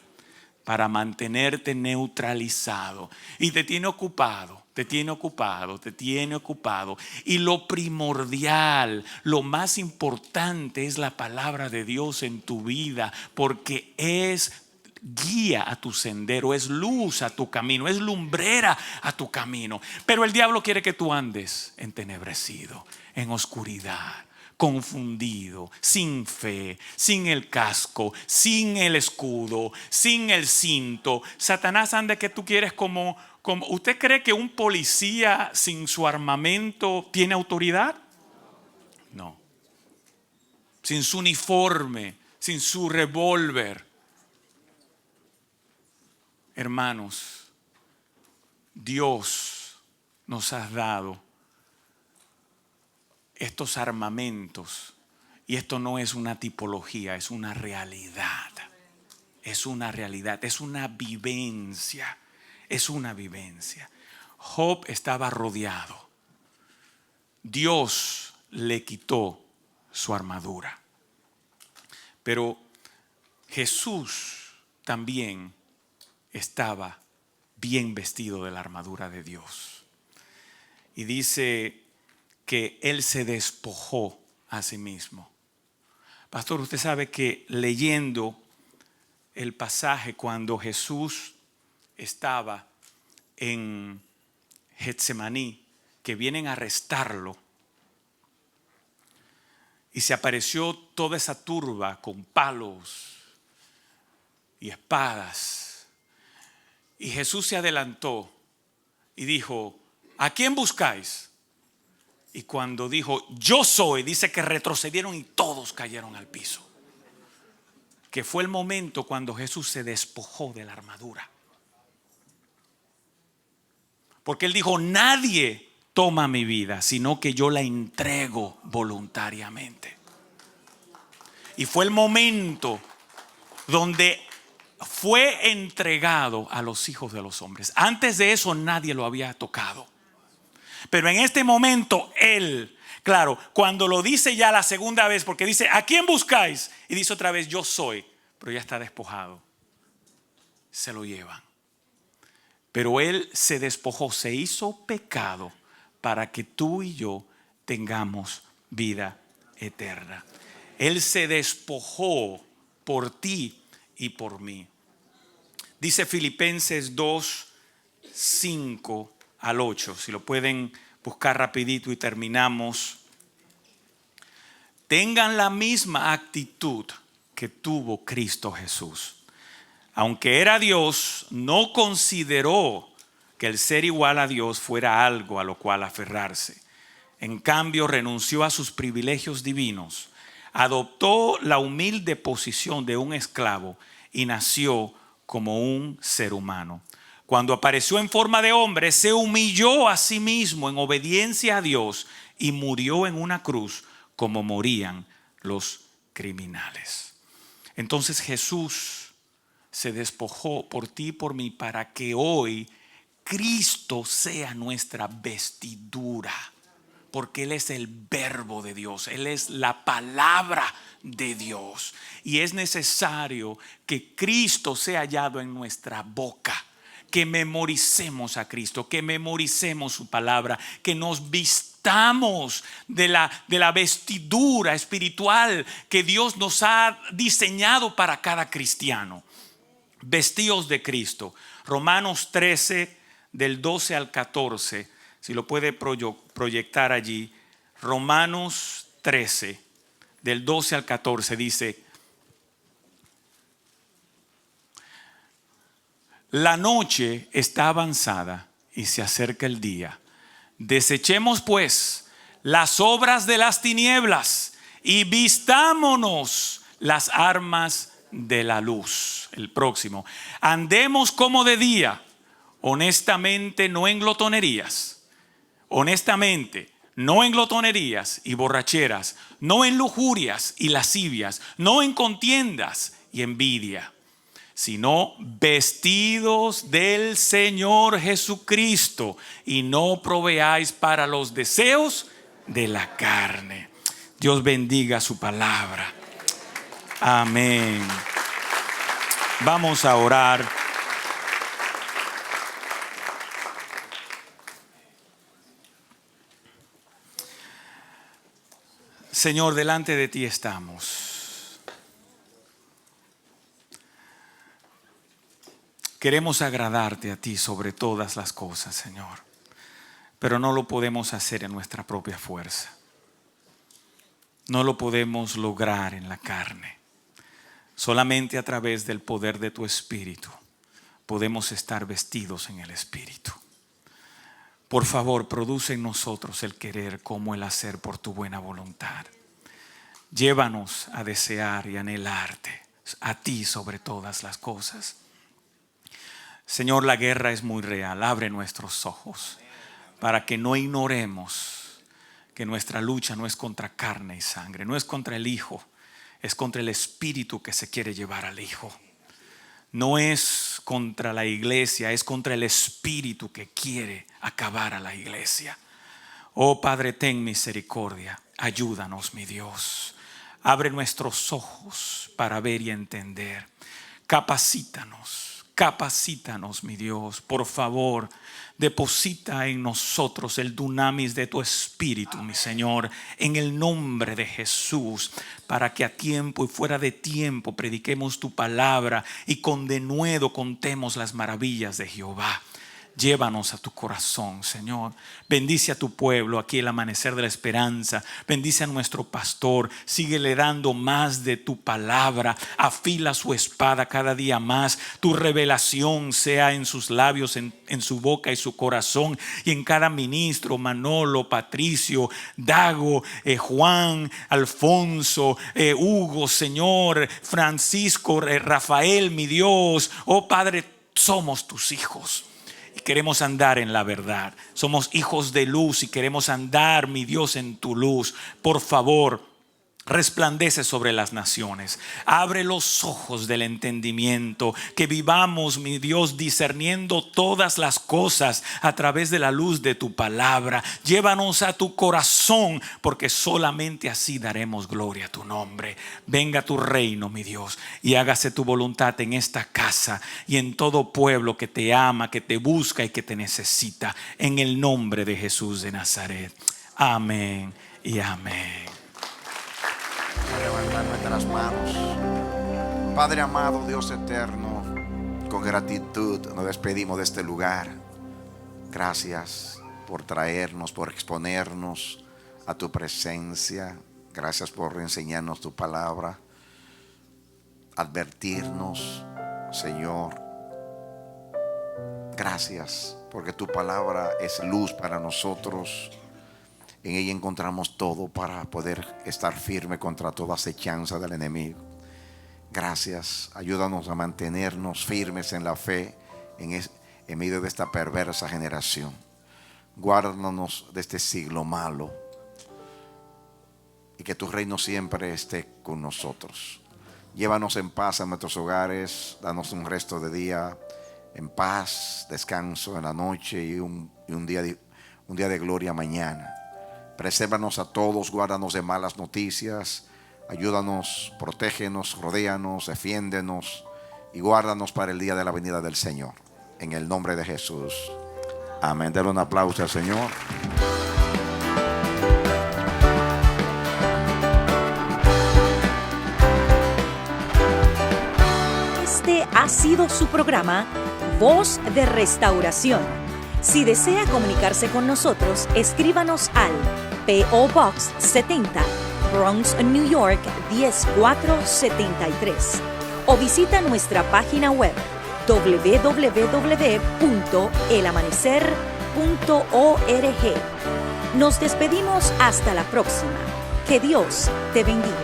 para mantenerte neutralizado. Y te tiene ocupado, te tiene ocupado, te tiene ocupado. Y lo primordial, lo más importante es la palabra de Dios en tu vida, porque es guía a tu sendero, es luz a tu camino, es lumbrera a tu camino. Pero el diablo quiere que tú andes entenebrecido, en oscuridad, confundido, sin fe, sin el casco, sin el escudo, sin el cinto. Satanás anda que tú quieres como ¿usted cree que un policía sin su armamento tiene autoridad? No. Sin su uniforme, sin su revólver. Hermanos, Dios nos ha dado estos armamentos, y esto no es una tipología, es una realidad. Es una realidad, es una vivencia. Es una vivencia. Job estaba rodeado. Dios le quitó su armadura. Pero Jesús también estaba bien vestido de la armadura de Dios. Y dice que Él se despojó a sí mismo. Pastor, usted sabe que leyendo el pasaje cuando Jesús estaba en Getsemaní, que vienen a arrestarlo, y se apareció toda esa turba con palos y espadas, y Jesús se adelantó y dijo: ¿a quién buscáis? Y cuando dijo yo soy, dice que retrocedieron y todos cayeron al piso. Que fue el momento cuando Jesús se despojó de la armadura. Porque Él dijo: nadie toma mi vida, sino que yo la entrego voluntariamente. Y fue el momento donde fue entregado a los hijos de los hombres. Antes de eso nadie lo había tocado. Pero en este momento Él, claro, cuando lo dice ya la segunda vez, porque dice ¿a quién buscáis? Y dice otra vez yo soy, pero ya está despojado. Se lo llevan. Pero Él se despojó, se hizo pecado para que tú y yo tengamos vida eterna. Él se despojó por ti y por mí. Dice Filipenses 2, 5 al 8. Si lo pueden buscar rapidito y terminamos. Tengan la misma actitud que tuvo Cristo Jesús. Aunque era Dios, no consideró que el ser igual a Dios fuera algo a lo cual aferrarse. En cambio, renunció a sus privilegios divinos, adoptó la humilde posición de un esclavo y nació como un ser humano. Cuando apareció en forma de hombre, se humilló a sí mismo en obediencia a Dios y murió en una cruz como morían los criminales. Entonces Jesús se despojó por ti y por mí para que hoy Cristo sea nuestra vestidura. Porque Él es el verbo de Dios, Él es la palabra de Dios. Y es necesario que Cristo sea hallado en nuestra boca. Que memoricemos a Cristo, que memoricemos su palabra, que nos vistamos de la vestidura espiritual que Dios nos ha diseñado para cada cristiano. Vestidos de Cristo. Romanos 13 del 12 al 14. Si lo puede proyectar allí. Romanos 13 del 12 al 14 dice: la noche está avanzada y se acerca el día. Desechemos pues las obras de las tinieblas y vistámonos las armas de la luz. El próximo. Andemos como de día, honestamente, no en glotonerías. Honestamente, no en glotonerías y borracheras, no en lujurias y lascivias, no en contiendas y envidia, sino vestidos del Señor Jesucristo, y no proveáis para los deseos de la carne. Dios bendiga su palabra. Amén. Vamos a orar. Señor, delante de ti estamos. Queremos agradarte a ti sobre todas las cosas, Señor, pero no lo podemos hacer en nuestra propia fuerza. No lo podemos lograr en la carne. Solamente a través del poder de tu Espíritu podemos estar vestidos en el Espíritu. Por favor, produce en nosotros el querer como el hacer por tu buena voluntad. Llévanos a desear y anhelarte a ti sobre todas las cosas. Señor, la guerra es muy real. Abre nuestros ojos para que no ignoremos que nuestra lucha no es contra carne y sangre, no es contra el Hijo, es contra el espíritu que se quiere llevar al Hijo. No es contra la iglesia, es contra el espíritu que quiere acabar a la iglesia. Oh Padre, ten misericordia. Ayúdanos, mi Dios. Abre nuestros ojos para ver y entender. Capacítanos, mi Dios. Por favor, deposita en nosotros el dunamis de tu Espíritu, mi Señor, en el nombre de Jesús, para que a tiempo y fuera de tiempo prediquemos tu palabra y con denuedo contemos las maravillas de Jehová. Llévanos a tu corazón, Señor. Bendice a tu pueblo aquí el amanecer de la esperanza. Bendice a nuestro pastor. Síguele dando más de tu palabra. Afila su espada cada día más. Tu revelación sea en sus labios, en su boca y su corazón. Y en cada ministro, Manolo, Patricio, Dago, Juan, Alfonso, Hugo, Señor, Francisco, Rafael, mi Dios. Oh Padre, somos tus hijos. Queremos andar en la verdad. Somos hijos de luz y queremos andar, mi Dios, en tu luz. Por favor, resplandece sobre las naciones. Abre los ojos del entendimiento. Que vivamos, mi Dios, discerniendo todas las cosas a través de la luz de tu palabra. Llévanos a tu corazón, porque solamente así daremos gloria a tu nombre. Venga tu reino, mi Dios, y hágase tu voluntad en esta casa y en todo pueblo que te ama, que te busca y que te necesita. En el nombre de Jesús de Nazaret. Amén y amén. Levantar nuestras manos. Padre amado, Dios eterno, con gratitud nos despedimos de este lugar. Gracias por traernos, por exponernos a tu presencia. Gracias por enseñarnos tu palabra, advertirnos, Señor. Gracias porque tu palabra es luz para nosotros. En ella encontramos todo para poder estar firme contra toda acechanza del enemigo. Gracias, ayúdanos a mantenernos firmes en la fe en medio de esta perversa generación. Guárdanos de este siglo malo y que tu reino siempre esté con nosotros. Llévanos en paz a nuestros hogares, danos un resto de día en paz, descanso en la noche y un día de gloria mañana. Presérvanos a todos, guárdanos de malas noticias, ayúdanos, protégenos, rodéanos, defiéndenos y guárdanos para el día de la venida del Señor. En el nombre de Jesús. Amén. Denle un aplauso al Señor. Este ha sido su programa Voz de Restauración. Si desea comunicarse con nosotros, escríbanos al P.O. Box 70, Bronx, New York 10473 o visita nuestra página web www.elamanecer.org. Nos despedimos hasta la próxima. Que Dios te bendiga.